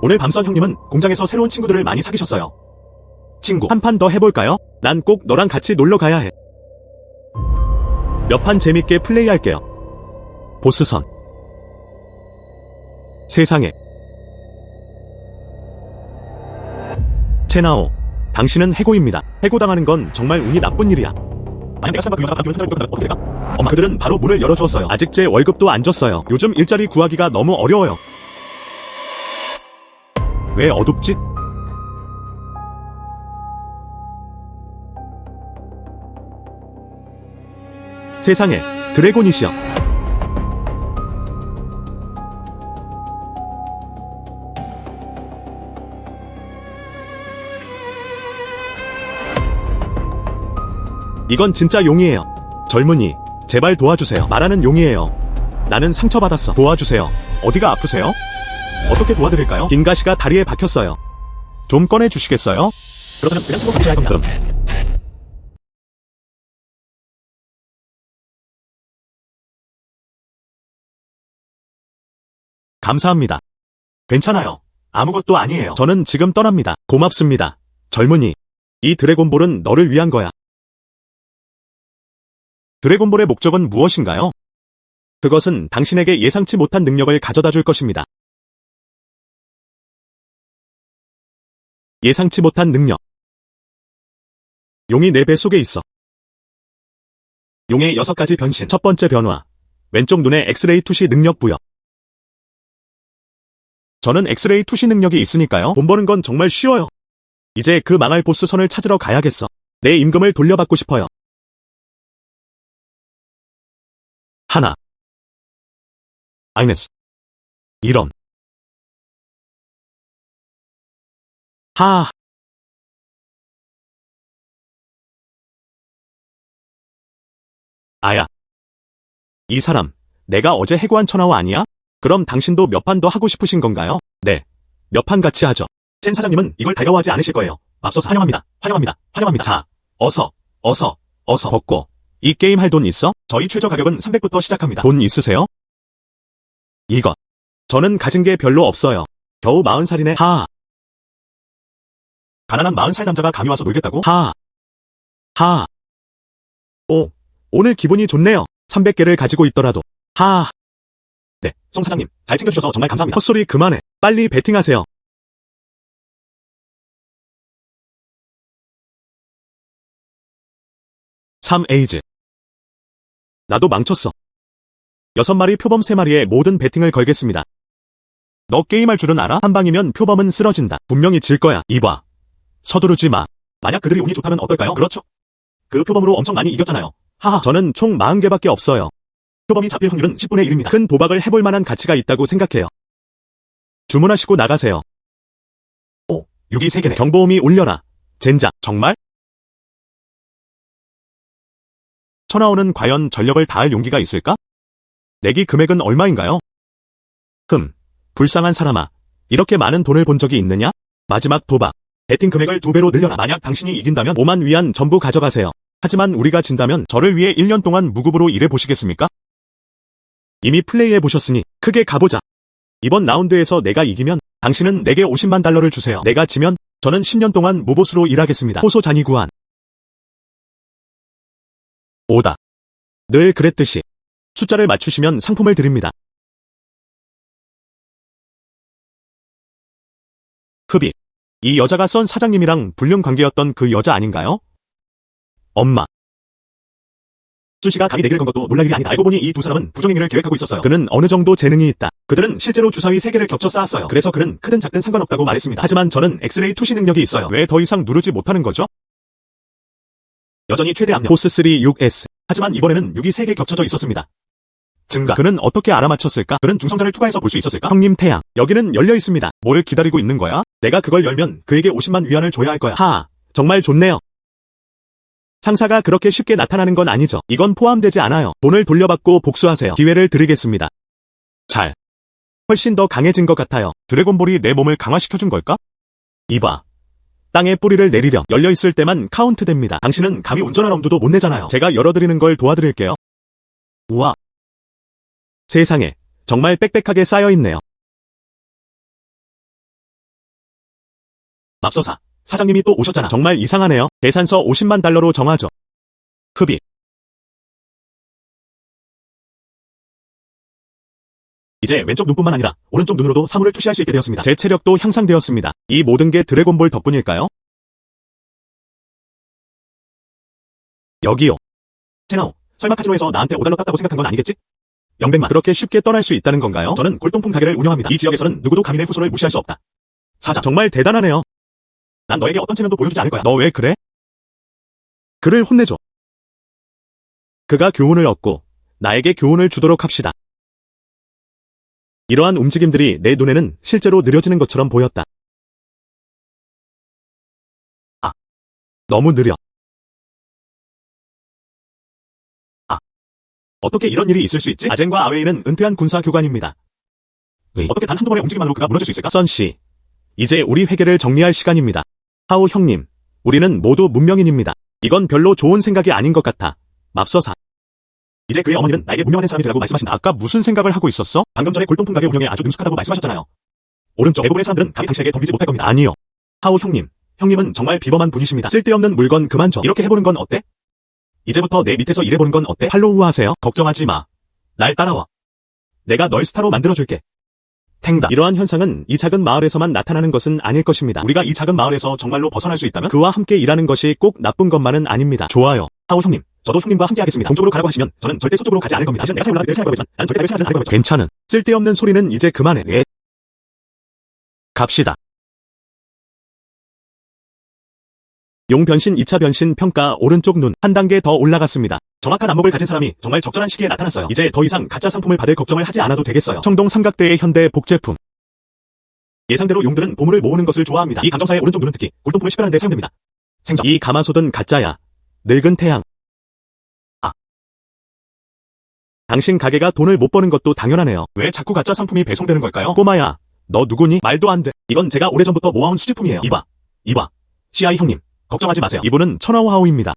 오늘 밤선 형님은 공장에서 새로운 친구들을 많이 사귀셨어요. 친구, 한 판 더 해볼까요? 난 꼭 너랑 같이 놀러 가야 해. 몇 판 재밌게 플레이할게요. 보스선. 세상에. 채나오, 당신은 해고입니다. 해고당하는 건 정말 운이 나쁜 일이야. 만약 내가 설마 그 여자가 바뀌면 어떻게 될까? 엄마, 그들은 바로 문을 열어주었어요. 아직 제 월급도 안 줬어요. 요즘 일자리 구하기가 너무 어려워요. 왜 어둡지? 세상에, 드래곤이시여. 이건 진짜 용이에요. 젊은이, 제발 도와주세요. 말하는 용이에요. 나는 상처받았어. 도와주세요. 어디가 아프세요? 어떻게 도와드릴까요? 긴 가시가 다리에 박혔어요. 좀 꺼내주시겠어요? 그렇다면 그냥 쓰고 계셔야 할 겁니다. 감사합니다. 괜찮아요. 아무것도 아니에요. 저는 지금 떠납니다. 고맙습니다. 젊은이, 이 드래곤볼은 너를 위한 거야. 드래곤볼의 목적은 무엇인가요? 그것은 당신에게 예상치 못한 능력을 가져다 줄 것입니다. 예상치 못한 능력. 용이 내 뱃속에 있어. 용의 6가지 변신. 첫 번째 변화. 왼쪽 눈에 엑스레이 투시 능력 부여. 저는 엑스레이 투시 능력이 있으니까요. 돈 버는 건 정말 쉬워요. 이제 그 망할 보스 선을 찾으러 가야겠어. 내 임금을 돌려받고 싶어요. 하나. 아이네스. 이런. 하아. 아야. 이 사람, 내가 어제 해고한 천하오 아니야? 그럼 당신도 몇 판 더 하고 싶으신 건가요? 네. 몇 판 같이 하죠. 첸 사장님은 이걸 달가워하지 않으실 거예요. 앞서서 환영합니다. 환영합니다. 환영합니다. 자, 어서 걷고. 이 게임 할 돈 있어? 저희 최저 가격은 300부터 시작합니다. 돈 있으세요? 이거. 저는 가진 게 별로 없어요. 겨우 40살이네. 하하. 가난한 40살 남자가 감히 와서 놀겠다고? 하하. 하하. 오, 오늘 기분이 좋네요. 300개를 가지고 있더라도. 하하. 네, 송 사장님, 잘 챙겨주셔서 정말 감사합니다. 헛소리 그만해. 빨리 베팅하세요. 에이즈. 나도 망쳤어. 6마리 표범 3마리에 모든 베팅을 걸겠습니다. 너 게임할 줄은 알아? 한 방이면 표범은 쓰러진다. 분명히 질 거야. 이봐. 서두르지 마. 만약 그들이 운이 좋다면 어떨까요? 그렇죠. 그 표범으로 엄청 많이 이겼잖아요. 하하. 저는 총 40개밖에 없어요. 표범이 잡힐 확률은 10분의 1입니다. 큰 도박을 해볼 만한 가치가 있다고 생각해요. 주문하시고 나가세요. 오, 6이 3개네. 경보음이 울려라. 젠장, 정말? 천하오는 과연 전력을 다할 용기가 있을까? 내기 금액은 얼마인가요? 불쌍한 사람아. 이렇게 많은 돈을 본 적이 있느냐? 마지막 도박. 베팅 금액을 2배로 늘려라. 만약 당신이 이긴다면 5만 위안 전부 가져가세요. 하지만 우리가 진다면 저를 위해 1년 동안 무급으로 일해보시겠습니까? 이미 플레이해보셨으니 크게 가보자. 이번 라운드에서 내가 이기면 당신은 내게 50만 달러를 주세요. 내가 지면 저는 10년 동안 무보수로 일하겠습니다. 호소 잔이 구한. 오다. 늘 그랬듯이 숫자를 맞추시면 상품을 드립니다. 흡입. 이 여자가 썬 사장님이랑 불륜 관계였던 그 여자 아닌가요? 엄마. 쭈씨가 감히 내기를 건 것도 놀랄 일이 아니다. 알고 보니 이 두 사람은 부정행위를 계획하고 있었어요. 그는 어느 정도 재능이 있다. 그들은 실제로 주사위 3개를 겹쳐 쌓았어요. 그래서 그는 크든 작든 상관없다고 말했습니다. 하지만 저는 엑스레이 투시 능력이 있어요. 왜 더 이상 누르지 못하는 거죠? 여전히 최대 압력. 보스 3 6S. 하지만 이번에는 6이 3개 겹쳐져 있었습니다. 증가. 그는 어떻게 알아맞혔을까? 그는 중성자를 투과해서 볼 수 있었을까? 형님 태양. 여기는 열려 있습니다. 뭘 기다리고 있는 거야? 내가 그걸 열면 그에게 50만 위안을 줘야 할 거야. 하하. 정말 좋네요. 상사가 그렇게 쉽게 나타나는 건 아니죠. 이건 포함되지 않아요. 돈을 돌려받고 복수하세요. 기회를 드리겠습니다. 잘. 훨씬 더 강해진 것 같아요. 드래곤볼이 내 몸을 강화시켜준 걸까? 이봐. 땅에 뿌리를 내리렴. 열려있을 때만 카운트됩니다. 당신은 감히 운전할 엄두도 못 내잖아요. 제가 열어드리는 걸 도와드릴게요. 우와. 세상에. 정말 빽빽하게 쌓여있네요. 맙소사, 사장님이 또 오셨잖아. 정말 이상하네요. 계산서 50만 달러로 정하죠. 흡입. 이제 왼쪽 눈뿐만 아니라 오른쪽 눈으로도 사물을 투시할 수 있게 되었습니다. 제 체력도 향상되었습니다. 이 모든 게 드래곤볼 덕분일까요? 여기요. 채나오, 설마 카지노에서 나한테 5달러 땄다고 생각한 건 아니겠지? 영백만, 그렇게 쉽게 떠날 수 있다는 건가요? 저는 골동품 가게를 운영합니다. 이 지역에서는 누구도 감히 내 후손을 무시할 수 없다. 사장, 정말 대단하네요. 난 너에게 어떤 체면도 보여주지 않을 거야. 너 왜 그래? 그를 혼내줘. 그가 교훈을 얻고 나에게 교훈을 주도록 합시다. 이러한 움직임들이 내 눈에는 실제로 느려지는 것처럼 보였다. 아, 너무 느려. 아, 어떻게 이런 일이 있을 수 있지? 아젠과 아웨이는 은퇴한 군사 교관입니다. 어떻게 단 한두 번의 움직임만으로 그가 무너질 수 있을까? 선씨, 이제 우리 회계를 정리할 시간입니다. 하오 형님, 우리는 모두 문명인입니다. 이건 별로 좋은 생각이 아닌 것 같아. 맙소사. 이제 그의 어머니는 나에게 문명하는 사람이 되라고 말씀하신다. 아까 무슨 생각을 하고 있었어? 방금 전에 골동품 가게 운영에 아주 능숙하다고 말씀하셨잖아요. 오른쪽 대부분의 사람들은 감히 당신에게 덤비지 못할 겁니다. 아니요. 하오 형님, 형님은 정말 비범한 분이십니다. 쓸데없는 물건 그만 줘. 이렇게 해보는 건 어때? 이제부터 내 밑에서 일해보는 건 어때? 할로우 하세요. 걱정하지 마. 날 따라와. 내가 널 스타로 만들어줄게. 탱다. 이러한 현상은 이 작은 마을에서만 나타나는 것은 아닐 것입니다. 우리가 이 작은 마을에서 정말로 벗어날 수 있다면 그와 함께 일하는 것이 꼭 나쁜 것만은 아닙니다. 좋아요. 하오 형님, 저도 형님과 함께 하겠습니다. 동쪽으로 가라고 하시면 저는 절대 서쪽으로 가지 않을 겁니다. 당신은 내가 살 올라가기 때문에 생각하고 있지만 나는 절대 내가 생각하지 않을 거죠. 괜찮은. 쓸데없는 소리는 이제 그만해. 예. 갑시다. 용 변신 2차 변신 평가 오른쪽 눈 한 단계 더 올라갔습니다. 정확한 안목을 가진 사람이 정말 적절한 시기에 나타났어요. 이제 더 이상 가짜 상품을 받을 걱정을 하지 않아도 되겠어요. 청동 삼각대의 현대 복제품. 예상대로 용들은 보물을 모으는 것을 좋아합니다. 이 감정사의 오른쪽 눈은 특히 골동품을 식별하는 데 사용됩니다. 생전. 이 가마솥은 가짜야. 늙은 태양. 아. 당신 가게가 돈을 못 버는 것도 당연하네요. 왜 자꾸 가짜 상품이 배송되는 걸까요? 꼬마야, 너 누구니? 말도 안 돼. 이건 제가 오래전부터 모아온 수집품이에요. 이봐. CI 형님, 걱정하지 마세요. 이분은 천하오 하오입니다.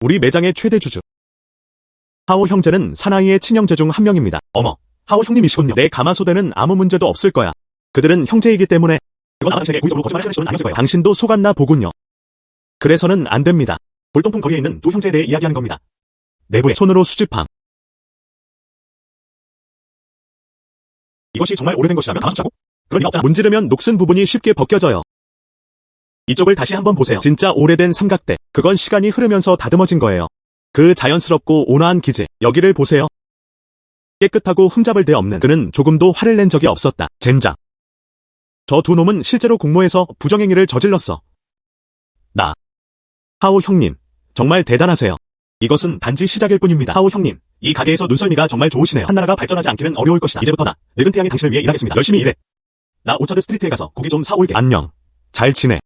우리 매장의 최대 주주. 하오 형제는 사나이의 친형제 중 한 명입니다. 어머, 하오 형님이시군요. 내 가마솥에는 아무 문제도 없을 거야. 그들은 형제이기 때문에. 그건 아마 당신에게 고의적으로 거짓말을 하는 시도는 아니었을 거예요. 당신도 속았나 보군요. 그래서는 안 됩니다. 골동품 거리에 있는 두 형제에 대해 이야기하는 겁니다. 내부에 손으로 수집함. 이것이 정말 오래된 것이라면 가마솥자고? 그럴 리가 없잖아. 문지르면 녹슨 부분이 쉽게 벗겨져요. 이쪽을 다시 한번 보세요. 진짜 오래된 삼각대. 그건 시간이 흐르면서 다듬어진 거예요. 그 자연스럽고 온화한 기질. 여기를 보세요. 깨끗하고 흠잡을 데 없는. 그는 조금도 화를 낸 적이 없었다. 젠장. 저 두 놈은 실제로 공모해서 부정행위를 저질렀어. 하오 형님, 정말 대단하세요. 이것은 단지 시작일 뿐입니다. 하오 형님, 이 가게에서 눈썰미가 정말 좋으시네요. 한나라가 발전하지 않기는 어려울 것이다. 이제부터 나, 늙은 태양이 당신을 위해 일하겠습니다. 열심히 일해. 나 오차드 스트리트에 가서 고기 좀 사올게. 안녕. 잘 지내.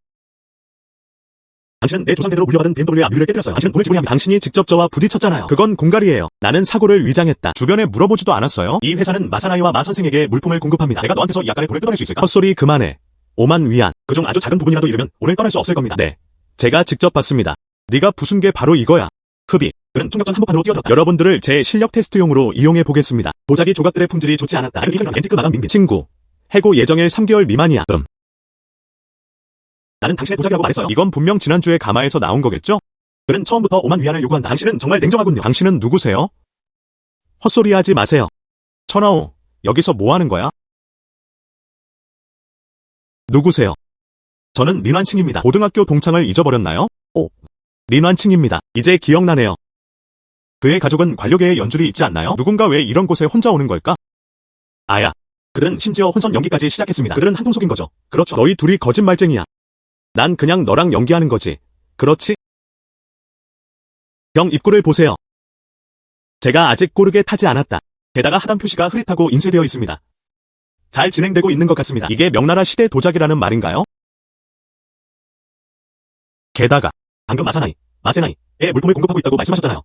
당신은 내 조상대로 물려받은 BMW의 압류를 깨뜨렸어요. 당신은 돈을 지불해야 합니다. 당신이 직접 저와 부딪혔잖아요. 그건 공갈이에요. 나는 사고를 위장했다. 주변에 물어보지도 않았어요? 이 회사는 마사나이와 마 선생에게 물품을 공급합니다. 내가 너한테서 약간의 돈을 뜯어낼 수 있을까? 헛소리 그만해. 5만 위안. 그중 아주 작은 부분이라도 잃으면 오늘 떠날 수 없을 겁니다. 네. 제가 직접 봤습니다. 네가 부순 게 바로 이거야. 흡입. 그는 충격전 한복판으로 뛰어들었다. 여러분들을 제 실력 테스트용으로 이용해 보겠습니다. 도자기 조각들의 품질이 좋지 않았다. 앤티크 마감 민빈. 친구. 해고 예정일 3개월 미만이야. 나는 당신의 도자기라고 말했어요. 이건 분명 지난주에 가마에서 나온 거겠죠? 그는 처음부터 5만 위안을 요구한다. 당신은 정말 냉정하군요. 당신은 누구세요? 헛소리 하지 마세요. 천하오, 여기서 뭐 하는 거야? 누구세요? 저는 린완칭입니다. 고등학교 동창을 잊어버렸나요? 오, 린완칭입니다. 이제 기억나네요. 그의 가족은 관료계에 연줄이 있지 않나요? 누군가 왜 이런 곳에 혼자 오는 걸까? 아야. 그들은 심지어 혼선 연기까지 시작했습니다. 그들은 한통 속인 거죠. 그렇죠. 너희 둘이 거짓말쟁이야. 난 그냥 너랑 연기하는 거지. 그렇지? 병 입구를 보세요. 제가 아직 꼬르게 타지 않았다. 게다가 하단 표시가 흐릿하고 인쇄되어 있습니다. 잘 진행되고 있는 것 같습니다. 이게 명나라 시대 도자기라는 말인가요? 게다가 방금 마세나이에 물품을 공급하고 있다고 말씀하셨잖아요.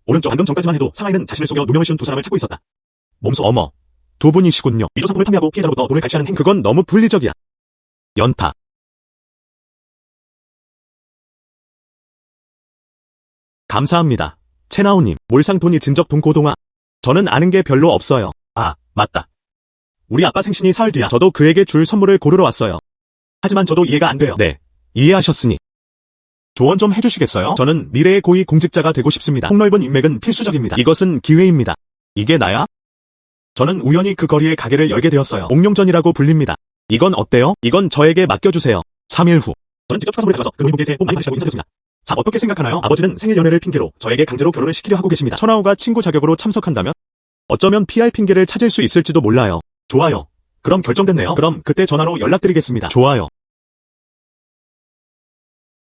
오른쪽 방금 전까지만 해도 상하이는 자신을 속여 누명을 씌운 두 사람을 찾고 있었다. 몸소 어머, 두 분이시군요. 미조 상품을 판매하고 피해자로부터 돈을 갈취하는 행위. 그건 너무 불리적이야. 연타. 감사합니다. 채나오님, 몰상 돈이 진적 돈 고동아. 저는 아는 게 별로 없어요. 아, 맞다. 우리 아빠 생신이 사흘 뒤야. 저도 그에게 줄 선물을 고르러 왔어요. 하지만 저도 이해가 안 돼요. 네. 이해하셨으니 조언 좀 해주시겠어요? 저는 미래의 고위 공직자가 되고 싶습니다. 폭넓은 인맥은 필수적입니다. 이것은 기회입니다. 이게 나야? 저는 우연히 그 거리에 가게를 열게 되었어요. 옥룡전이라고 불립니다. 이건 어때요? 이건 저에게 맡겨주세요. 3일 후 저는 직접 축하 선물을 가져서 그 노인분께 새해 복 많이 받으시라고 인사드렸습니다. 자, 어떻게 생각하나요? 아버지는 생일 연애를 핑계로 저에게 강제로 결혼을 시키려 하고 계십니다. 천하우가 친구 자격으로 참석한다면 어쩌면 PR 핑계를 찾을 수 있을지도 몰라요. 좋아요. 그럼 결정됐네요. 그럼 그때 전화로 연락드리겠습니다. 좋아요.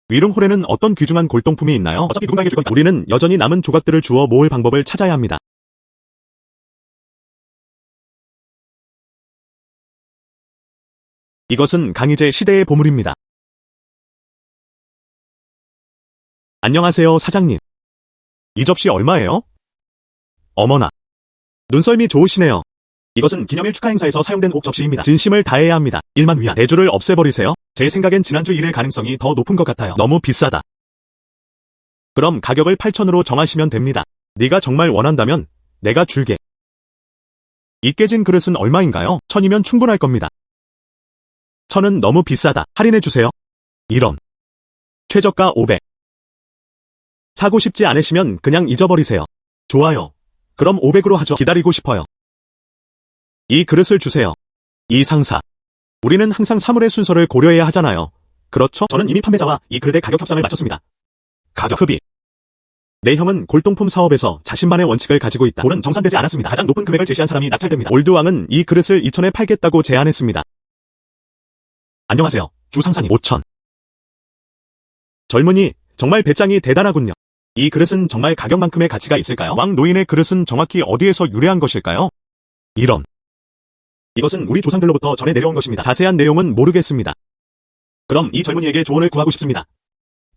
위릉홀에는 어떤 귀중한 골동품이 있나요? 어차피 누군가에게 줄 거니까. 우리는 여전히 남은 조각들을 주워 모을 방법을 찾아야 합니다. 이것은 강희제 시대의 보물입니다. 안녕하세요, 사장님. 이 접시 얼마예요? 어머나. 눈썰미 좋으시네요. 이것은 기념일 축하 행사에서 사용된 옥 접시입니다. 진심을 다해야 합니다. 1만 위안. 대주를 없애버리세요. 제 생각엔 지난주 일일 가능성이 더 높은 것 같아요. 너무 비싸다. 그럼 가격을 8,000으로 정하시면 됩니다. 네가 정말 원한다면 내가 줄게. 이 깨진 그릇은 얼마인가요? 1,000이면 충분할 겁니다. 1,000은 너무 비싸다. 할인해주세요. 이런. 최저가 500. 사고 싶지 않으시면 그냥 잊어버리세요. 좋아요. 그럼 500으로 하죠. 기다리고 싶어요. 이 그릇을 주세요. 이 상사. 우리는 항상 사물의 순서를 고려해야 하잖아요. 그렇죠? 저는 이미 판매자와 이 그릇의 가격 협상을 마쳤습니다. 가격 흡입. 내 형은 골동품 사업에서 자신만의 원칙을 가지고 있다. 돈은 정산되지 않았습니다. 가장 높은 금액을 제시한 사람이 낙찰됩니다. 올드왕은 이 그릇을 2,000에 팔겠다고 제안했습니다. 안녕하세요. 주 상사님. 5,000. 젊은이, 정말 배짱이 대단하군요. 이 그릇은 정말 가격만큼의 가치가 있을까요? 왕 노인의 그릇은 정확히 어디에서 유래한 것일까요? 이런. 이것은 우리 조상들로부터 전해 내려온 것입니다. 자세한 내용은 모르겠습니다. 그럼 이 젊은이에게 조언을 구하고 싶습니다.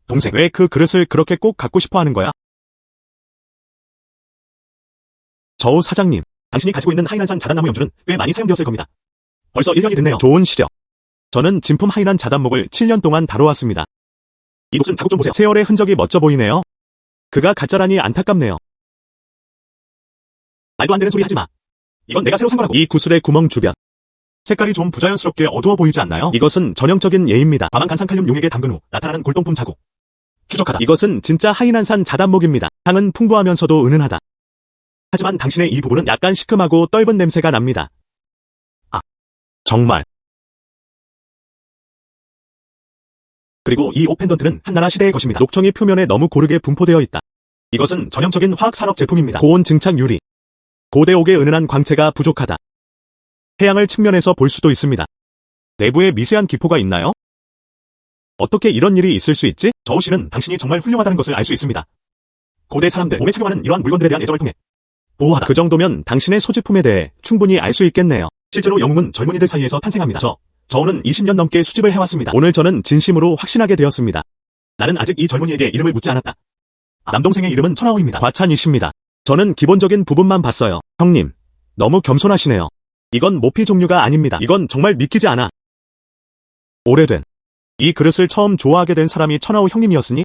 동생, 왜 그 그릇을 그렇게 꼭 갖고 싶어 하는 거야? 저우 사장님, 당신이 가지고 있는 하이난산 자단나무 연주는 꽤 많이 사용되었을 겁니다. 벌써 1년이 됐네요. 좋은 시력. 저는 진품 하이난 자단목을 7년 동안 다뤄왔습니다. 이 녹슨 자국 좀 보세요. 세월의 흔적이 멋져 보이네요. 그가 가짜라니 안타깝네요. 말도 안 되는 소리 하지 마. 이건 내가 새로 산 거라고. 이 구슬의 구멍 주변. 색깔이 좀 부자연스럽게 어두워 보이지 않나요? 이것은 전형적인 예입니다. 다만 간산칼륨 용액에 담근 후 나타나는 골동품 자국. 추적하다. 이것은 진짜 하이난산 자단목입니다. 향은 풍부하면서도 은은하다. 하지만 당신의 이 부분은 약간 시큼하고 떫은 냄새가 납니다. 아, 정말. 그리고 이 옥 펜던트는 한나라 시대의 것입니다. 녹청이 표면에 너무 고르게 분포되어 있다. 이것은 전형적인 화학산업 제품입니다. 고온 증착 유리. 고대 옥의 은은한 광채가 부족하다. 해양을 측면에서 볼 수도 있습니다. 내부에 미세한 기포가 있나요? 어떻게 이런 일이 있을 수 있지? 저우 씨는 당신이 정말 훌륭하다는 것을 알 수 있습니다. 고대 사람들 몸에 착용하는 이러한 물건들에 대한 애정을 통해 보호하다. 그 정도면 당신의 소지품에 대해 충분히 알 수 있겠네요. 실제로 영웅은 젊은이들 사이에서 탄생합니다. 저우는 20년 넘게 수집을 해왔습니다. 오늘 저는 진심으로 확신하게 되었습니다. 나는 아직 이 젊은이에게 이름을 묻지 않았다. 남동생의 이름은 천하우입니다. 과찬이십니다. 저는 기본적인 부분만 봤어요. 형님, 너무 겸손하시네요. 이건 모피 종류가 아닙니다. 이건 정말 믿기지 않아. 오래된. 이 그릇을 처음 좋아하게 된 사람이 천하우 형님이었으니?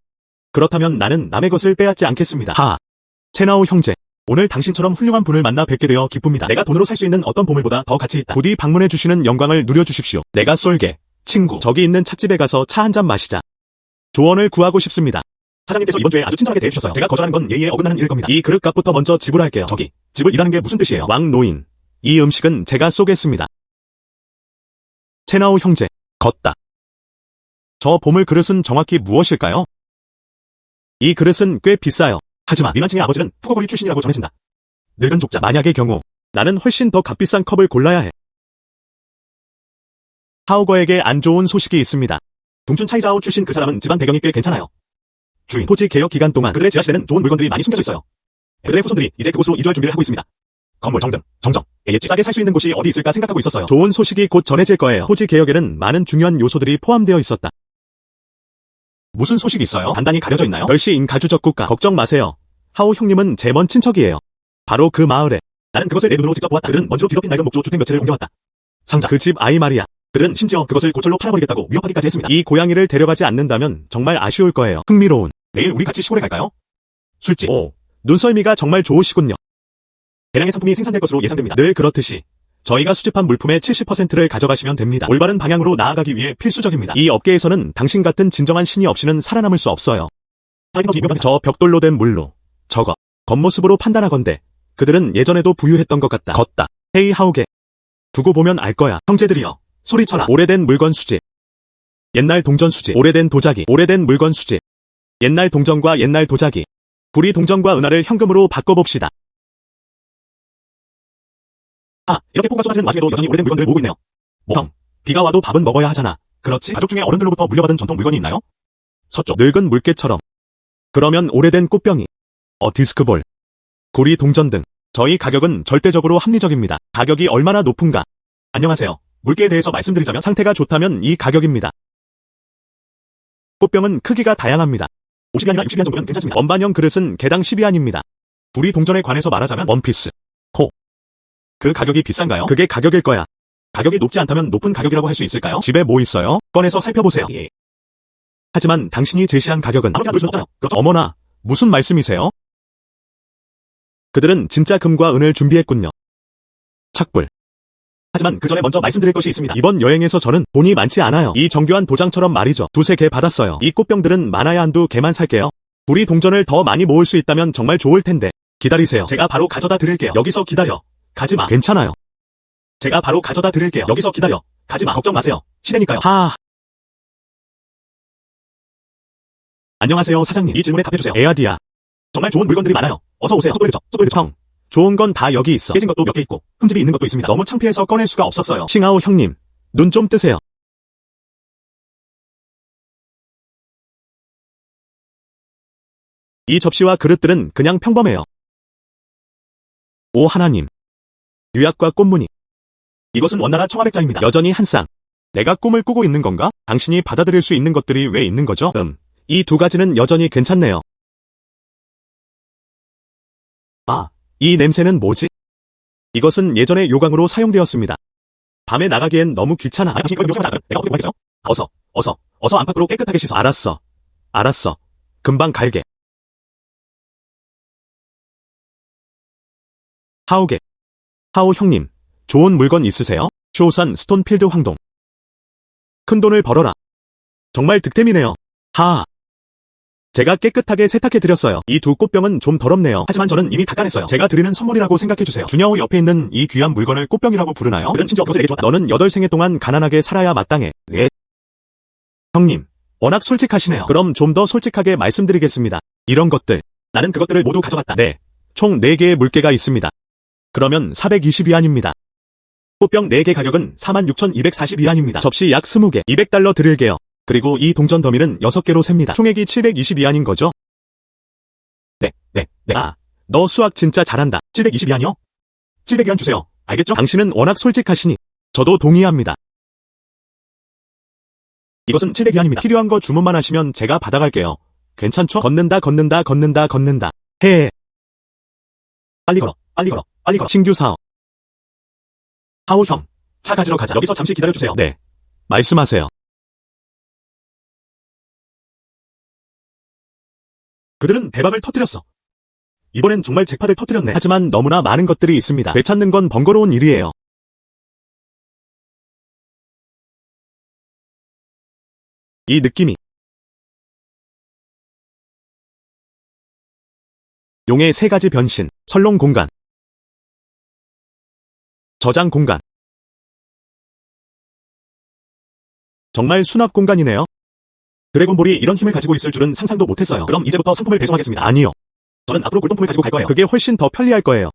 그렇다면 나는 남의 것을 빼앗지 않겠습니다. 하하. 천하우 형제. 오늘 당신처럼 훌륭한 분을 만나 뵙게 되어 기쁩니다. 내가 돈으로 살 수 있는 어떤 보물보다 더 가치 있다. 부디 방문해 주시는 영광을 누려주십시오. 내가 쏠게. 친구. 저기 있는 찻집에 가서 차 한 잔 마시자. 조언을 구하고 싶습니다. 사장님께서 이번 주에 아주 친절하게 대해주셨어요. 제가 거절하는 건 예의에 어긋나는 일일 겁니다. 이 그릇 값부터 먼저 지불할게요. 저기, 집을 일하는 게 무슨 뜻이에요? 왕 노인. 이 음식은 제가 쏘겠습니다. 천하우 형제. 걷다. 저 보물 그릇은 정확히 무엇일까요? 이 그릇은 꽤 비싸요. 하지만 미만층의 아버지는 푸거거리 출신이라고 전해진다. 늙은 족자. 만약의 경우 나는 훨씬 더 값비싼 컵을 골라야 해. 하우거에게 안 좋은 소식이 있습니다. 둥춘 차이자오 출신 그 사람은 집안 배경이 꽤 괜찮아요. 주인. 토지 개혁 기간 동안 그들의 지하실에는 좋은 물건들이 많이 숨겨져 있어요. 그들의 후손들이 이제 그곳으로 이주할 준비를 하고 있습니다. 건물 정등, 정정, 예예 싸게 살 수 있는 곳이 어디 있을까 생각하고 있었어요. 좋은 소식이 곧 전해질 거예요. 토지 개혁에는 많은 중요한 요소들이 포함되어 있었다. 무슨 소식이 있어요? 단단히 가려져 있나요? 멸시인 가주적 국가. 걱정 마세요. 하우 형님은 제 먼 친척이에요. 바로 그 마을에. 나는 그것을 내 눈으로 직접 보았다. 그들은 먼지로 뒤덮인 낡은 목조 주택 몇 채를 옮겨왔다. 상자. 그 집 아이 말이야. 그들은 심지어 그것을 고철로 팔아버리겠다고 위협하기까지 했습니다. 이 고양이를 데려가지 않는다면 정말 아쉬울 거예요. 흥미로운. 내일 우리 같이 시골에 갈까요? 술집. 오, 눈썰미가 정말 좋으시군요. 대량의 상품이 생산될 것으로 예상됩니다. 늘 그렇듯이 저희가 수집한 물품의 70%를 가져가시면 됩니다. 올바른 방향으로 나아가기 위해 필수적입니다. 이 업계에서는 당신 같은 진정한 신이 없이는 살아남을 수 없어요. 저 벽돌로 된 물로 저거 겉모습으로 판단하건대 그들은 예전에도 부유했던 것 같다. 걷다. 헤이 하우게. 두고 보면 알 거야. 형제들이여. 소리쳐라. 오래된 물건 수집. 옛날 동전 수집. 오래된 도자기. 오래된 물건 수집. 옛날 동전과 옛날 도자기. 우리 동전과 은하를 현금으로 바꿔봅시다. 이렇게 폭우가 쏟아지는 와중에도 여전히 오래된 물건들을 모으고 있네요. 형, 비가 와도 밥은 먹어야 하잖아. 그렇지? 가족 중에 어른들로부터 물려받은 전통 물건이 있나요? 서쪽. 늙은 물개처럼. 그러면 오래된 꽃병이. 디스크볼. 구리 동전 등. 저희 가격은 절대적으로 합리적입니다. 가격이 얼마나 높은가? 안녕하세요. 물개에 대해서 말씀드리자면 상태가 좋다면 이 가격입니다. 꽃병은 크기가 다양합니다. 50위안이나 60위안 정도면 괜찮습니다. 원반형 그릇은 개당 10위안입니다. 구리 동전에 관해서 말하자면 원피스. 그 가격이 비싼가요? 그게 가격일 거야. 가격이 높지 않다면 높은 가격이라고 할 수 있을까요? 집에 뭐 있어요? 꺼내서 살펴보세요. 하지만 당신이 제시한 가격은 바로 그냥 놓을 수는 없잖아요. 그렇죠? 어머나, 무슨 말씀이세요? 그들은 진짜 금과 은을 준비했군요. 착불. 하지만 그 전에 먼저 말씀드릴 것이 있습니다. 이번 여행에서 저는 돈이 많지 않아요. 이 정교한 도장처럼 말이죠. 두세 개 받았어요. 이 꽃병들은 많아야 한두 개만 살게요. 우리 동전을 더 많이 모을 수 있다면 정말 좋을 텐데. 기다리세요. 제가 바로 가져다 드릴게요. 여기서 기다려. 가지마. 괜찮아요. 제가 바로 가져다 드릴게요. 여기서 기다려. 가지마. 걱정 마세요. 시내니까요. 안녕하세요, 사장님. 이 질문에 답해주세요. 에아디야. 정말 좋은 물건들이 많아요. 어서 오세요. 속도를 형. 좋은 건 다 여기 있어. 깨진 것도 몇 개 있고 흠집이 있는 것도 있습니다. 너무 창피해서 꺼낼 수가 없었어요. 싱하오 형님. 눈 좀 뜨세요. 이 접시와 그릇들은 그냥 평범해요. 오 하나님. 유약과 꽃무늬. 이것은 원나라 청아백자입니다. 여전히 한 쌍. 내가 꿈을 꾸고 있는 건가? 당신이 받아들일 수 있는 것들이 왜 있는 거죠? 이 두 가지는 여전히 괜찮네요. 이 냄새는 뭐지? 이것은 예전에 요강으로 사용되었습니다. 밤에 나가기엔 너무 귀찮아. 당신 이거 용서하지 않아요? 내가 어떻게 보겠어요? 어서 안팎으로 깨끗하게 씻어. 알았어. 금방 갈게. 하오 형님, 좋은 물건 있으세요? 쇼산 스톤필드 황동. 큰 돈을 벌어라. 정말 득템이네요. 제가 깨끗하게 세탁해드렸어요. 이 두 꽃병은 좀 더럽네요. 하지만 저는 이미 닦아냈어요. 제가 드리는 선물이라고 생각해주세요. 주냐오 옆에 있는 이 귀한 물건을 꽃병이라고 부르나요? 그는 심지어 그것을 내게 줬다. 너는 8생애 동안 가난하게 살아야 마땅해. 왜? 형님, 워낙 솔직하시네요. 그럼 좀 더 솔직하게 말씀드리겠습니다. 이런 것들. 나는 그것들을 모두 가져갔다. 네. 총 4개의 물개가 있습니다. 그러면 420위안입니다. 꽃병 4개 가격은 46,240위안입니다. 접시 약 20개, 200달러 드릴게요. 그리고 이 동전 더미는 6개로 셉니다. 총액이 720위안인 거죠? 네. 너 수학 진짜 잘한다. 720위안이요? 700위안 주세요. 알겠죠? 당신은 워낙 솔직하시니 저도 동의합니다. 이것은 700위안입니다. 필요한 거 주문만 하시면 제가 받아갈게요. 괜찮죠? 걷는다. 빨리 걸어. 신규 사업. 하오 형, 차 가지러 가자. 여기서 잠시 기다려주세요. 네. 말씀하세요. 그들은 대박을 터뜨렸어. 이번엔 정말 잭팟을 터뜨렸네. 하지만 너무나 많은 것들이 있습니다. 되찾는 건 번거로운 일이에요. 이 느낌이. 용의 3가지 변신, 설롱 공간, 저장 공간. 정말 수납 공간이네요. 드래곤볼이 이런 힘을 가지고 있을 줄은 상상도 못했어요. 그럼 이제부터 상품을 배송하겠습니다. 아니요. 저는 앞으로 골동품을 가지고 갈 거예요. 그게 훨씬 더 편리할 거예요.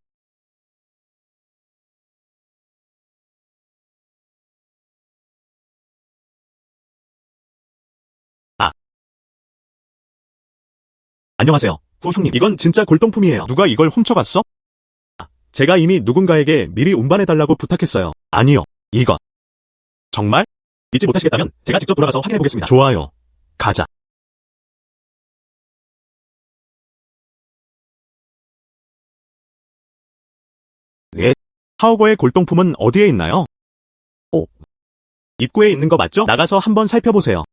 안녕하세요. 후 형님. 이건 진짜 골동품이에요. 누가 이걸 훔쳐갔어? 제가 이미 누군가에게 미리 운반해달라고 부탁했어요. 아니요. 이거. 정말? 믿지 못하시겠다면 제가 직접 돌아가서 확인해보겠습니다. 좋아요. 가자. 하오거의 골동품은 어디에 있나요? 입구에 있는 거 맞죠? 나가서 한번 살펴보세요.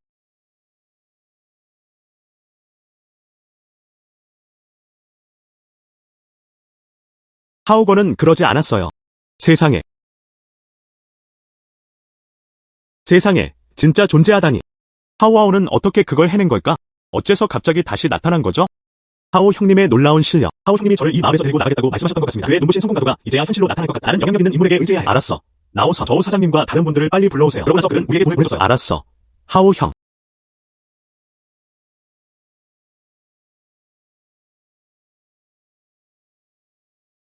하오거는 그러지 않았어요. 세상에. 세상에, 진짜 존재하다니. 하오하오는 어떻게 그걸 해낸 걸까? 어째서 갑자기 다시 나타난 거죠? 하오 형님의 놀라운 실력. 하오 형님이 저를 이 마을에서 데리고 나가겠다고 말씀하셨던 것 같습니다. 그의 눈부신 성공 가도가 이제야 현실로 나타날 것 같다. 나는 영향력 있는 인물에게 의지해야 해. 알았어. 나오서 저우 사장님과 다른 분들을 빨리 불러오세요. 그러고 나서 그는 우리에게 돈을 보내줬어요. 알았어. 하오 형.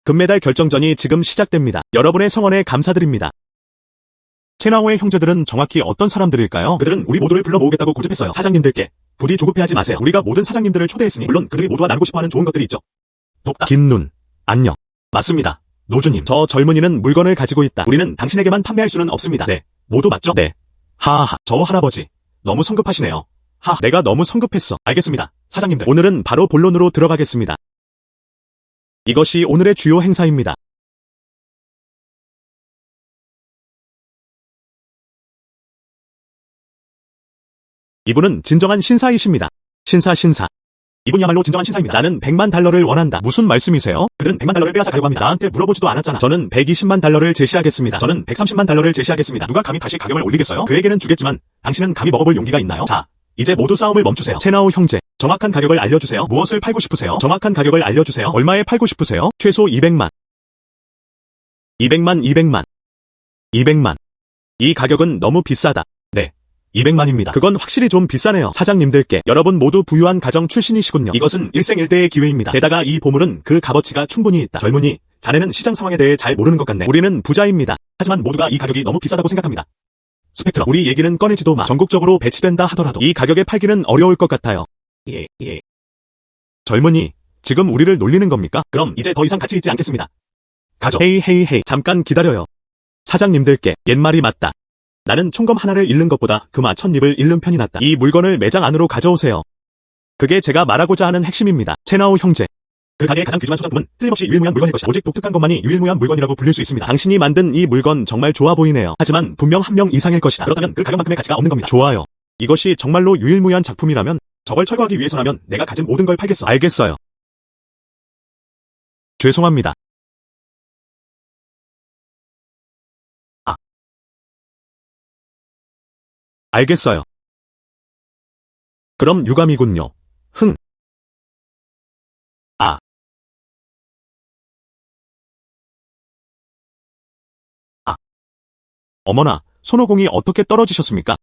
금메달 결정전이 지금 시작됩니다. 여러분의 성원에 감사드립니다. 채나오의 형제들은 정확히 어떤 사람들일까요? 그들은 우리 모두를 불러 모으겠다고 고집했어요. 사장님들께 부디 조급해하지 마세요. 우리가 모든 사장님들을 초대했으니 물론 그들이 모두가 나누고 싶어하는 좋은 것들이 있죠. 돕다. 긴 눈. 안녕. 맞습니다. 노주님. 저 젊은이는 물건을 가지고 있다. 우리는 당신에게만 판매할 수는 없습니다. 네. 모두 맞죠? 네. 하하하. 저 할아버지. 너무 성급하시네요. 하. 내가 너무 성급했어. 알겠습니다. 사장님들. 오늘은 바로 본론으로 들어가겠습니다. 이것이 오늘의 주요 행사입니다. 이분은 진정한 신사이십니다. 신사. 이분이야말로 진정한 신사입니다. 나는 100만 달러를 원한다. 무슨 말씀이세요? 그들은 100만 달러를 빼앗아 가려고 합니다. 나한테 물어보지도 않았잖아. 저는 120만 달러를 제시하겠습니다. 저는 130만 달러를 제시하겠습니다. 누가 감히 다시 가격을 올리겠어요? 그에게는 주겠지만 당신은 감히 먹어볼 용기가 있나요? 자, 이제 모두 싸움을 멈추세요. 채나오 형제, 정확한 가격을 알려주세요. 무엇을 팔고 싶으세요? 정확한 가격을 알려주세요. 얼마에 팔고 싶으세요? 최소 200만. 200만. 이 가격은 너무 비싸다. 네. 200만입니다. 그건 확실히 좀 비싸네요. 사장님들께 여러분 모두 부유한 가정 출신이시군요. 이것은 일생일대의 기회입니다. 게다가 이 보물은 그 값어치가 충분히 있다. 젊은이, 자네는 시장 상황에 대해 잘 모르는 것 같네. 우리는 부자입니다. 하지만 모두가 이 가격이 너무 비싸다고 생각합니다. 스펙트럼, 우리 얘기는 꺼내지도 마. 전국적으로 배치된다 하더라도 이 가격에 팔기는 어려울 것 같아요. 예. 젊은이, 지금 우리를 놀리는 겁니까? 그럼 이제 더 이상 같이 있지 않겠습니다. 가죠. 헤이, 잠깐 기다려요. 사장님들께 옛말이 맞다. 나는 총검 하나를 잃는 것보다 금화 1000잎을 잃는 편이 낫다. 이 물건을 매장 안으로 가져오세요. 그게 제가 말하고자 하는 핵심입니다. 채나오 형제. 그 가게의 가장 귀중한 소장품은 틀림없이 유일무이한 물건일 것이다. 오직 독특한 것만이 유일무이한 물건이라고 불릴 수 있습니다. 당신이 만든 이 물건 정말 좋아 보이네요. 하지만 분명 한 명 이상일 것이다. 그렇다면 그 가격만큼의 가치가 없는 겁니다. 좋아요. 이것이 정말로 유일무이한 작품이라면 저걸 철거하기 위해서라면 내가 가진 모든 걸 팔겠어. 알겠어요. 죄송합니다. 알겠어요. 그럼 유감이군요. 흥. 어머나, 손오공이 어떻게 떨어지셨습니까?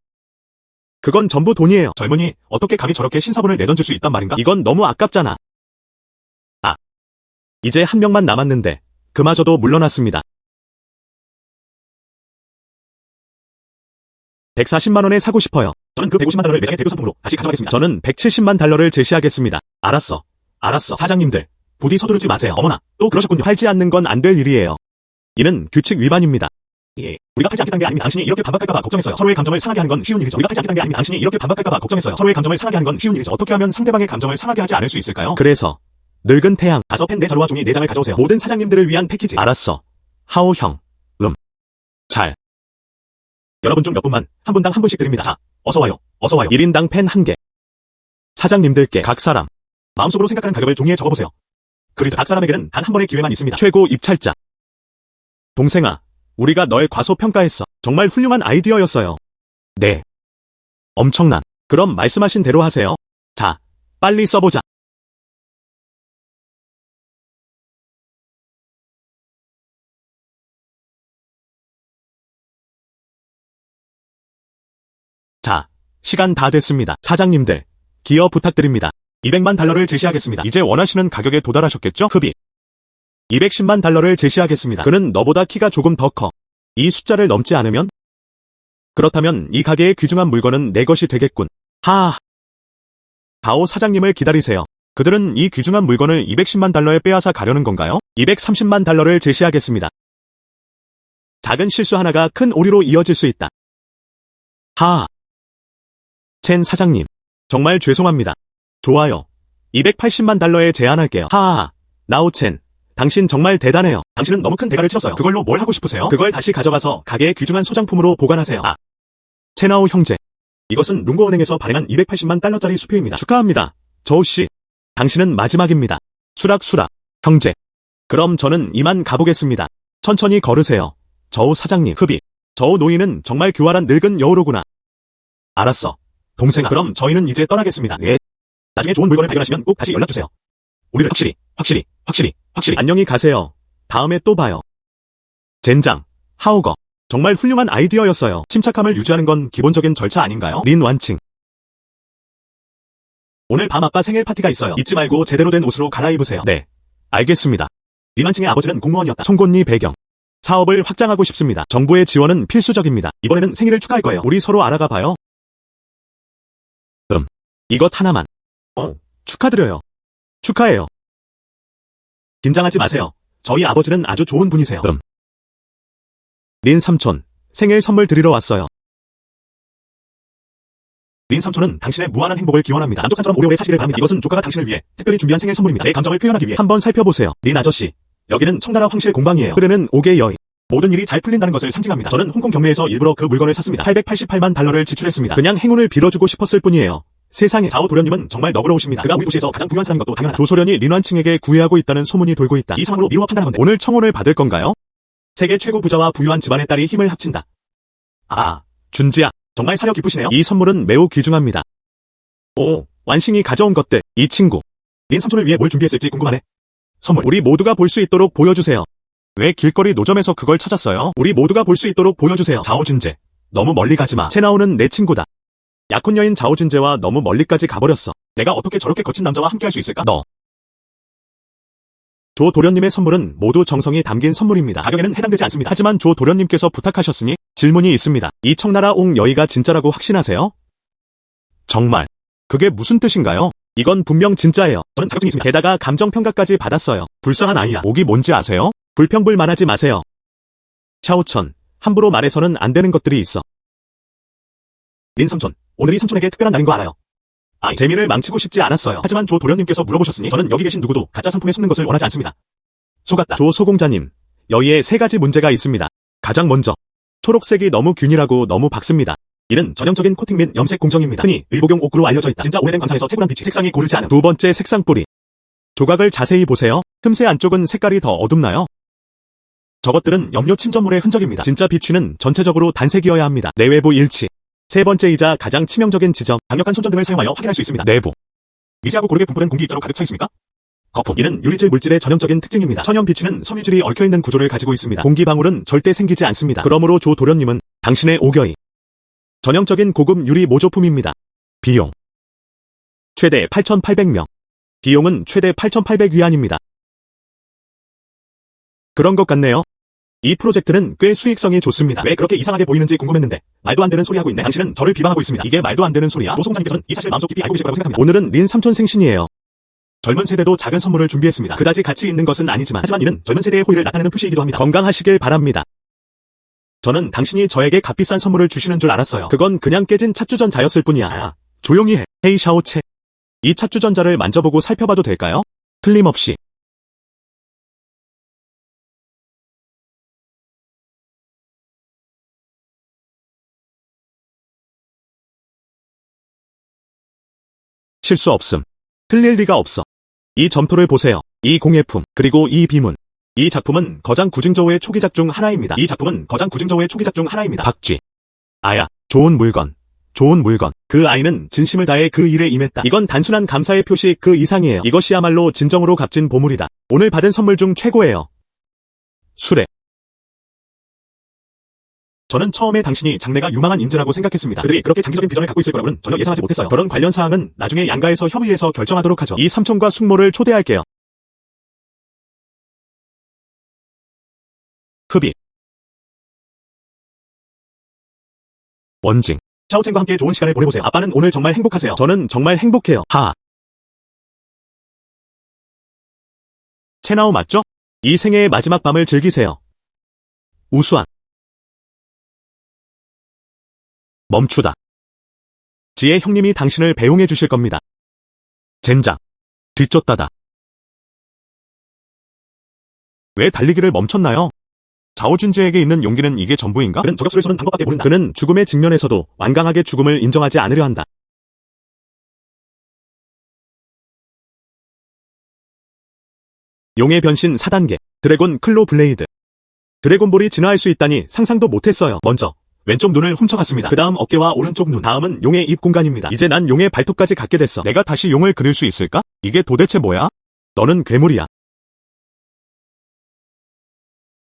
그건 전부 돈이에요. 젊은이, 어떻게 감히 저렇게 신사분을 내던질 수 있단 말인가? 이건 너무 아깝잖아. 이제 한 명만 남았는데 그마저도 물러났습니다. 140만 원에 사고 싶어요. 저는 그 150만 달러를 매장의 대표 상품으로 다시 가져가겠습니다. 저는 170만 달러를 제시하겠습니다. 알았어. 사장님들, 부디 서두르지 마세요. 어머나, 또 그러셨군요. 팔지 않는 건 안 될 일이에요. 이는 규칙 위반입니다. 예, 우리가 팔지 않겠다는 게 아닙니다. 당신이 이렇게 반박할까봐 걱정했어요. 서로의 감정을 상하게 하는 건 쉬운 일이죠. 우리가 팔지 않겠다는 게 아닙니다. 당신이 이렇게 반박할까봐 걱정했어요. 서로의 감정을 상하게 하는 건 쉬운 일이죠. 어떻게 하면 상대방의 감정을 상하게 하지 않을 수 있을까요? 그래서 늙은 태양, 가서 펜 4자루와 종이 4장을 가져오세요. 모든 사장님들을 위한 패키지. 알았어. 하오 형. 잘. 여러분 중 몇 분만 한 분당 한 분씩 드립니다. 자, 어서 와요. 1인당 펜 1개. 사장님들께 각 사람 마음속으로 생각하는 가격을 종이에 적어보세요. 그리고 각 사람에게는 단 한 번의 기회만 있습니다. 최고 입찰자. 동생아, 우리가 널 과소평가했어. 정말 훌륭한 아이디어였어요. 네. 엄청난. 그럼 말씀하신 대로 하세요. 자, 빨리 써보자. 자, 시간 다 됐습니다. 사장님들, 기여 부탁드립니다. 200만 달러를 제시하겠습니다. 이제 원하시는 가격에 도달하셨겠죠? 흡입. 210만 달러를 제시하겠습니다. 그는 너보다 키가 조금 더 커. 이 숫자를 넘지 않으면? 그렇다면 이 가게의 귀중한 물건은 내 것이 되겠군. 하하. 가오 사장님을 기다리세요. 그들은 이 귀중한 물건을 210만 달러에 빼앗아 가려는 건가요? 230만 달러를 제시하겠습니다. 작은 실수 하나가 큰 오류로 이어질 수 있다. 하하. 첸 사장님, 정말 죄송합니다. 좋아요. 280만 달러에 제안할게요. 하하하. 나오첸, 당신 정말 대단해요. 당신은 너무 큰 대가를 치렀어요. 그걸로 뭘 하고 싶으세요? 그걸 다시 가져가서 가게의 귀중한 소장품으로 보관하세요. 채나오 형제, 이것은 룽고은행에서 발행한 280만 달러짜리 수표입니다. 축하합니다. 저우씨, 당신은 마지막입니다. 수락, 형제. 그럼 저는 이만 가보겠습니다. 천천히 걸으세요. 저우 사장님, 흡입. 저 노인은 정말 교활한 늙은 여우로구나. 알았어. 동생아, 그럼 저희는 이제 떠나겠습니다. 네. 나중에 좋은 물건을 발견하시면 꼭 다시 연락주세요. 우리를 확실히. 안녕히 가세요. 다음에 또 봐요. 젠장, 하오거. 정말 훌륭한 아이디어였어요. 침착함을 유지하는 건 기본적인 절차 아닌가요? 린 완칭. 오늘 밤 아빠 생일 파티가 있어요. 잊지 말고 제대로 된 옷으로 갈아입으세요. 네. 알겠습니다. 린 완칭의 아버지는 공무원이었다. 송곳니 배경. 사업을 확장하고 싶습니다. 정부의 지원은 필수적입니다. 이번에는 생일을 축하할 거예요. 우리 서로 알아가 봐요. 이것 하나만. 축하드려요. 축하해요. 긴장하지 마세요. 저희 아버지는 아주 좋은 분이세요. 린 삼촌, 생일 선물 드리러 왔어요. 린 삼촌은 당신의 무한한 행복을 기원합니다. 남쪽산처럼 오래오래 사시기를 바랍니다. 이것은 조카가 당신을 위해 특별히 준비한 생일 선물입니다. 내 감정을 표현하기 위해 한번 살펴보세요. 린 아저씨, 여기는 청나라 황실 공방이에요. 흐르는 옥의 여인. 모든 일이 잘 풀린다는 것을 상징합니다. 저는 홍콩 경매에서 일부러 그 물건을 샀습니다. 888만 달러를 지출했습니다. 그냥 행운을 빌어주고 싶었을 뿐이에요. 세상에, 자오 도련님은 정말 너그러우십니다. 그가 우리 도시에서 가장 부유한 사람인 것도 당연하다. 조소련이 린완칭에게 구애하고 있다는 소문이 돌고 있다. 이 상황으로 미루어 판단한 건데 오늘 청혼을 받을 건가요? 세계 최고 부자와 부유한 집안의 딸이 힘을 합친다. 준지야, 정말 사려 깊으시네요. 이 선물은 매우 귀중합니다. 오, 완싱이 가져온 것들. 이 친구, 린 삼촌을 위해 뭘 준비했을지 궁금하네. 선물, 우리 모두가 볼 수 있도록 보여주세요. 왜 길거리 노점에서 그걸 찾았어요? 우리 모두가 볼 수 있도록 보여주세요. 자오준재, 너무 멀리 가지마. 채나오는 내 친구다. 약혼 여인 자오준재와 너무 멀리까지 가버렸어. 내가 어떻게 저렇게 거친 남자와 함께할 수 있을까? 조 도련님의 선물은 모두 정성이 담긴 선물입니다. 가격에는 해당되지 않습니다. 하지만 조 도련님께서 부탁하셨으니 질문이 있습니다. 이 청나라 옥 여의가 진짜라고 확신하세요? 정말. 그게 무슨 뜻인가요? 이건 분명 진짜예요. 저는 자격증이 있습니다. 게다가 감정평가까지 받았어요. 불쌍한 아이야. 옥이 뭔지 아세요? 불평불만하지 마세요. 샤오천, 함부로 말해서는 안 되는 것들이 있어. 린 삼촌, 오늘이 삼촌에게 특별한 날인 거 알아요. 재미를 망치고 싶지 않았어요. 하지만 조 도련님께서 물어보셨으니 저는 여기 계신 누구도 가짜 상품에 속는 것을 원하지 않습니다. 속았다. 조 소공자님, 여의에 3가지 문제가 있습니다. 가장 먼저, 초록색이 너무 균일하고 너무 밝습니다. 이는 전형적인 코팅 및 염색 공정입니다. 흔히 의복용 옥구로 알려져 있다. 진짜 오래된 광산에서 채굴한 빛이 색상이 고르지 않음. 두 번째, 색상 뿌리. 조각을 자세히 보세요. 틈새 안쪽은 색깔이 더 어둡나요? 저것들은 염료 침전물의 흔적입니다. 진짜 비취는 전체적으로 단색이어야 합니다. 내외부 일치. 세 번째이자 가장 치명적인 지점, 강력한 손전등을 사용하여 확인할 수 있습니다. 내부. 미세하고 고르게 분포된 공기 입자로 가득 차 있습니까? 거품. 이는 유리질 물질의 전형적인 특징입니다. 천연 비취는 섬유질이 얽혀있는 구조를 가지고 있습니다. 공기 방울은 절대 생기지 않습니다. 그러므로 조 도련님은 당신의 옥여의 전형적인 고급 유리 모조품입니다. 비용. 최대 8,800명. 비용은 최대 8,800위안입니다. 그런 것 같네요. 이 프로젝트는 꽤 수익성이 좋습니다. 왜 그렇게 이상하게 보이는지 궁금했는데 말도 안 되는 소리 하고 있네. 당신은 저를 비방하고 있습니다. 이게 말도 안 되는 소리야? 조송장님께서는 이 사실 마음속 깊이 알고 계실 거라고 생각합니다. 오늘은 린 삼촌 생신이에요. 젊은 세대도 작은 선물을 준비했습니다. 그다지 가치 있는 것은 아니지만 하지만 이는 젊은 세대의 호의를 나타내는 표시이기도 합니다. 건강하시길 바랍니다. 저는 당신이 저에게 값비싼 선물을 주시는 줄 알았어요. 그건 그냥 깨진 찻주전자였을 뿐이야. 조용히 해. 헤이 샤오체. 이 찻주전자를 만져보고 살펴봐도 될까요? 틀림없이. 실수 없음. 틀릴 리가 없어. 이 점토를 보세요. 이 공예품, 그리고 이 비문. 이 작품은 거장 구증저우의 초기작 중 하나입니다. 이 작품은 거장 구증저우의 초기작 중 하나입니다. 박쥐. 아야, 좋은 물건. 좋은 물건. 그 아이는 진심을 다해 그 일에 임했다. 이건 단순한 감사의 표시 그 이상이에요. 이것이야말로 진정으로 값진 보물이다. 오늘 받은 선물 중 최고예요. 수레. 저는 처음에 당신이 장래가 유망한 인재라고 생각했습니다. 그들이 그렇게 장기적인 비전을 갖고 있을 거라고는 전혀 예상하지 못했어요. 그런 관련 사항은 나중에 양가에서 협의해서 결정하도록 하죠. 이 삼촌과 숙모를 초대할게요. 흡입. 원징. 샤오첸과 함께 좋은 시간을 보내보세요. 아빠는 오늘 정말 행복하세요. 저는 정말 행복해요. 채나오 맞죠? 이 생애의 마지막 밤을 즐기세요. 우수한. 멈추다. 지혜 형님이 당신을 배웅해 주실 겁니다. 젠장. 뒤쫓다다. 왜 달리기를 멈췄나요? 자오준재에게 있는 용기는 이게 전부인가? 그는 저격수를 쏘는 방법밖에 모른다. 그는 죽음의 직면에서도 완강하게 죽음을 인정하지 않으려 한다. 용의 변신 4단계. 드래곤 클로 블레이드. 드래곤볼이 진화할 수 있다니 상상도 못했어요. 먼저 왼쪽 눈을 훔쳐갔습니다. 그 다음 어깨와 오른쪽 눈, 다음은 용의 입 공간입니다. 이제 난 용의 발톱까지 갖게 됐어. 내가 다시 용을 그릴 수 있을까? 이게 도대체 뭐야? 너는 괴물이야.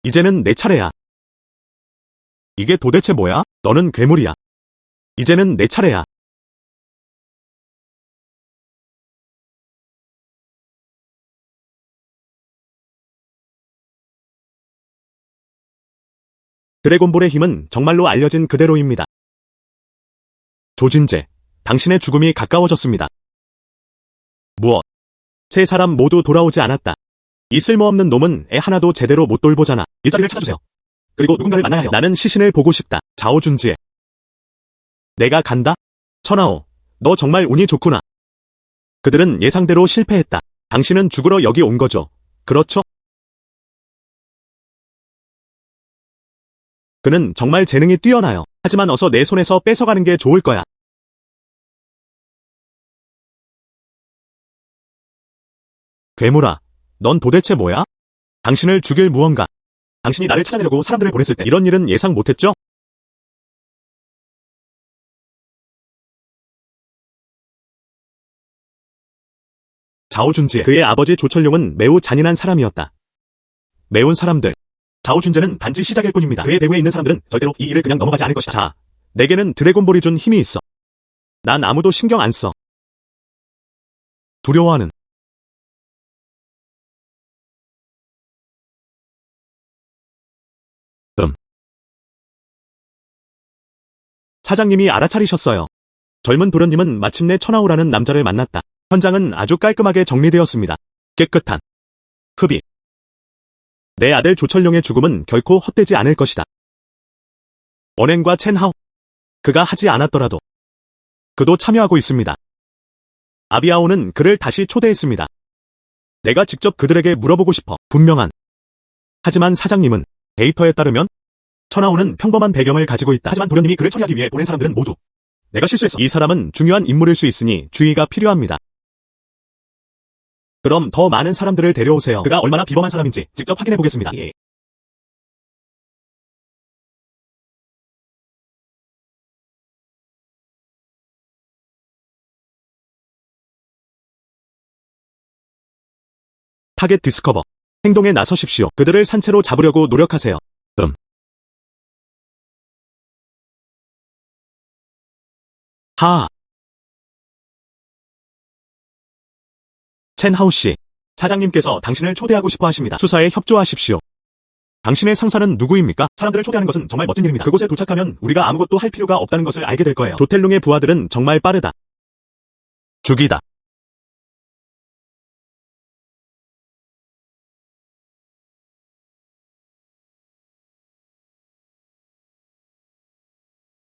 이제는 내 차례야. 이게 도대체 뭐야? 너는 괴물이야. 이제는 내 차례야. 드래곤볼의 힘은 정말로 알려진 그대로입니다. 조진재, 당신의 죽음이 가까워졌습니다. 무엇? 세 사람 모두 돌아오지 않았다. 이 쓸모없는 놈은 애 하나도 제대로 못 돌보잖아. 일자리를 찾아주세요. 그리고 누군가를 만나야 해요. 나는 시신을 보고 싶다. 자오준지에. 내가 간다? 천하오, 너 정말 운이 좋구나. 그들은 예상대로 실패했다. 당신은 죽으러 여기 온 거죠. 그렇죠? 그는 정말 재능이 뛰어나요. 하지만 어서 내 손에서 뺏어가는 게 좋을 거야. 괴물아, 넌 도대체 뭐야? 당신을 죽일 무언가. 당신이 나를 찾아내려고 사람들을 보냈을 때 이런 일은 예상 못했죠? 자오준지에 그의 아버지 조철룡은 매우 잔인한 사람이었다. 매운 사람들. 자오준재는 단지 시작일 뿐입니다. 그의 배후에 있는 사람들은 절대로 이 일을 그냥 넘어가지 않을 것이다. 자, 내게는 드래곤볼이 준 힘이 있어. 난 아무도 신경 안 써. 두려워하는. 사장님이 알아차리셨어요. 젊은 도련님은 마침내 천하우라는 남자를 만났다. 현장은 아주 깔끔하게 정리되었습니다. 깨끗한 흡입. 내 아들 조철룡의 죽음은 결코 헛되지 않을 것이다. 원행과 첸하오. 그가 하지 않았더라도 그도 참여하고 있습니다. 아비아오는 그를 다시 초대했습니다. 내가 직접 그들에게 물어보고 싶어. 분명한. 하지만 사장님은 데이터에 따르면 천하오는 평범한 배경을 가지고 있다. 하지만 도련님이 그를 처리하기 위해 보낸 사람들은 모두 내가 실수했어. 이 사람은 중요한 인물일 수 있으니 주의가 필요합니다. 그럼 더 많은 사람들을 데려오세요. 그가 얼마나 비범한 사람인지 직접 확인해 보겠습니다. 예. 타겟 디스커버. 행동에 나서십시오. 그들을 산채로 잡으려고 노력하세요. 하하. 첸하우 씨. 사장님께서 당신을 초대하고 싶어 하십니다. 수사에 협조하십시오. 당신의 상사는 누구입니까? 사람들을 초대하는 것은 정말 멋진 일입니다. 그곳에 도착하면 우리가 아무것도 할 필요가 없다는 것을 알게 될 거예요. 조텔룽의 부하들은 정말 빠르다. 죽이다.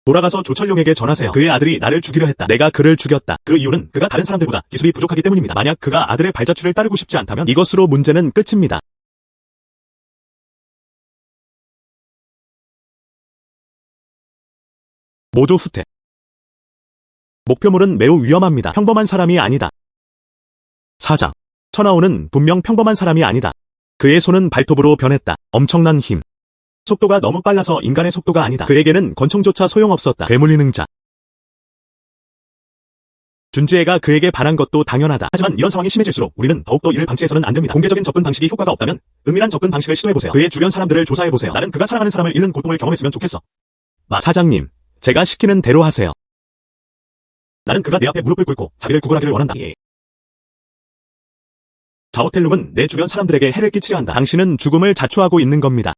돌아가서 조철룡에게 전하세요. 그의 아들이 나를 죽이려 했다. 내가 그를 죽였다. 그 이유는 그가 다른 사람들보다 기술이 부족하기 때문입니다. 만약 그가 아들의 발자취를 따르고 싶지 않다면 이것으로 문제는 끝입니다. 모두 후퇴. 목표물은 매우 위험합니다. 평범한 사람이 아니다. 사장. 천하오는 분명 평범한 사람이 아니다. 그의 손은 발톱으로 변했다. 엄청난 힘. 속도가 너무 빨라서 인간의 속도가 아니다. 그에게는 권총조차 소용없었다. 괴물리능자. 준지혜가 그에게 반한 것도 당연하다. 하지만 이런 상황이 심해질수록 우리는 더욱더 이를 방치해서는 안 됩니다. 공개적인 접근 방식이 효과가 없다면 은밀한 접근 방식을 시도해보세요. 그의 주변 사람들을 조사해보세요. 나는 그가 사랑하는 사람을 잃는 고통을 경험했으면 좋겠어. 사장님, 제가 시키는 대로 하세요. 나는 그가 내 앞에 무릎을 꿇고 자기를 구걸하기를 원한다. 예. 자오텔룽은 내 주변 사람들에게 해를 끼치려 한다. 당신은 죽음을 자초하고 있는 겁니다.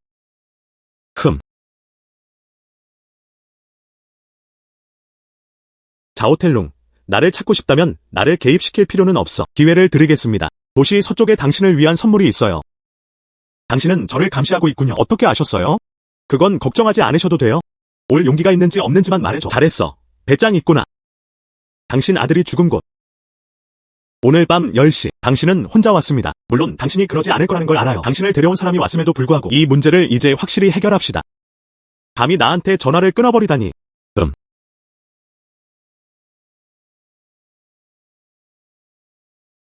자오텔룽, 나를 찾고 싶다면 나를 개입시킬 필요는 없어. 기회를 드리겠습니다. 도시 서쪽에 당신을 위한 선물이 있어요. 당신은 저를 감시하고 있군요. 어떻게 아셨어요? 그건 걱정하지 않으셔도 돼요. 올 용기가 있는지 없는지만 말해줘. 잘했어. 배짱 있구나. 당신 아들이 죽은 곳. 오늘 밤 10시. 당신은 혼자 왔습니다. 물론 당신이 그러지 않을 거라는 걸 알아요. 당신을 데려온 사람이 왔음에도 불구하고 이 문제를 이제 확실히 해결합시다. 감히 나한테 전화를 끊어버리다니.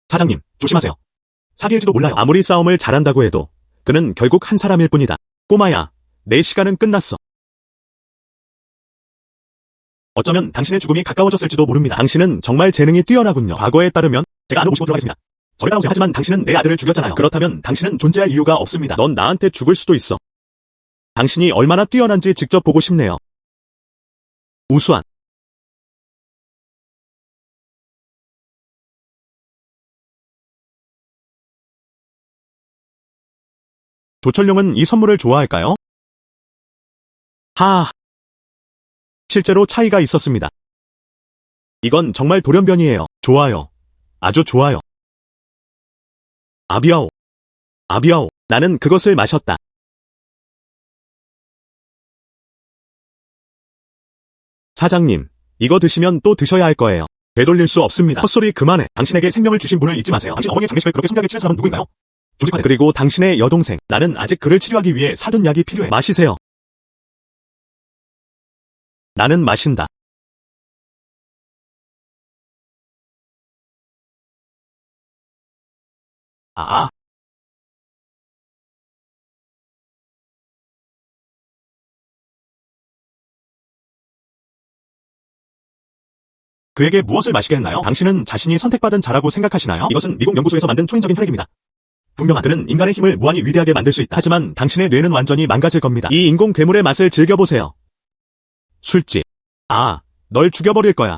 사장님, 조심하세요. 사기일지도 몰라요. 아무리 싸움을 잘한다고 해도 그는 결국 한 사람일 뿐이다. 꼬마야, 내 시간은 끝났어. 어쩌면 당신의 죽음이 가까워졌을지도 모릅니다. 당신은 정말 재능이 뛰어나군요. 과거에 따르면 제가 안으로 모시고 들어가겠습니다. 저리 따라오세요. 하지만 당신은 내 아들을 죽였잖아요. 그렇다면 당신은 존재할 이유가 없습니다. 넌 나한테 죽을 수도 있어. 당신이 얼마나 뛰어난지 직접 보고 싶네요. 우수한. 조철룡은 이 선물을 좋아할까요? 하하. 실제로 차이가 있었습니다. 이건 정말 돌연변이에요. 좋아요. 아주 좋아요. 아비아오. 아비아오. 나는 그것을 마셨다. 사장님, 이거 드시면 또 드셔야 할 거예요. 되돌릴 수 없습니다. 헛소리 그만해. 당신에게 생명을 주신 분을 잊지 마세요. 당신 어머니의 장례식을 그렇게 성하게 치른 사람은 누구인가요? 조직하네. 그리고 당신의 여동생. 나는 아직 그를 치료하기 위해 사둔 약이 필요해. 마시세요. 나는 마신다. 아. 그에게 무엇을 마시게 했나요? 당신은 자신이 선택받은 자라고 생각하시나요? 이것은 미국 연구소에서 만든 초인적인 혈액입니다. 분명한 그는 인간의 힘을 무한히 위대하게 만들 수 있다. 하지만 당신의 뇌는 완전히 망가질 겁니다. 이 인공 괴물의 맛을 즐겨보세요. 술집. 아, 널 죽여버릴 거야.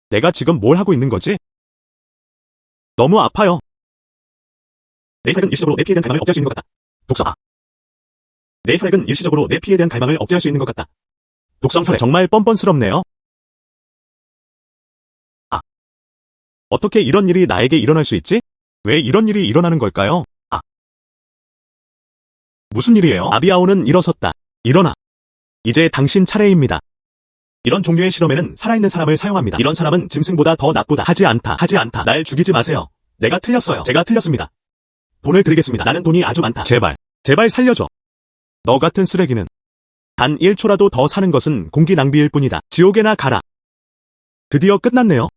내가 지금 뭘 하고 있는 거지? 너무 아파요. 내 혈액은 일시적으로 내 피에 대한 갈망을 억제할 수 있는 것 같다. 독성. 아. 내 혈액은 일시적으로 내 피에 대한 갈망을 억제할 수 있는 것 같다. 독성 혈액. 정말 뻔뻔스럽네요. 아. 어떻게 이런 일이 나에게 일어날 수 있지? 왜 이런 일이 일어나는 걸까요? 아. 무슨 일이에요? 아비아오는 일어섰다. 일어나. 이제 당신 차례입니다. 이런 종류의 실험에는 살아있는 사람을 사용합니다. 이런 사람은 짐승보다 더 나쁘다. 하지 않다. 날 죽이지 마세요. 내가 틀렸어요. 제가 틀렸습니다. 돈을 드리겠습니다. 나는 돈이 아주 많다. 제발 살려줘. 너 같은 쓰레기는 단 1초라도 더 사는 것은 공기 낭비일 뿐이다. 지옥에나 가라. 드디어 끝났네요.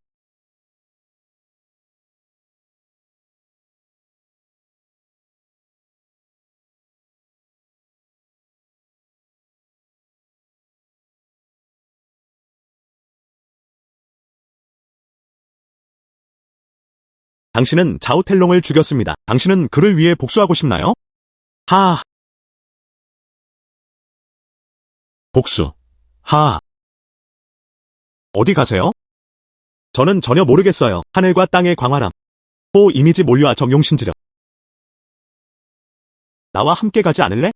당신은 자우텔롱을 죽였습니다. 당신은 그를 위해 복수하고 싶나요? 하하. 복수. 하하. 어디 가세요? 저는 전혀 모르겠어요. 하늘과 땅의 광활함. 호 이미지 몰류와 정용신지력. 나와 함께 가지 않을래?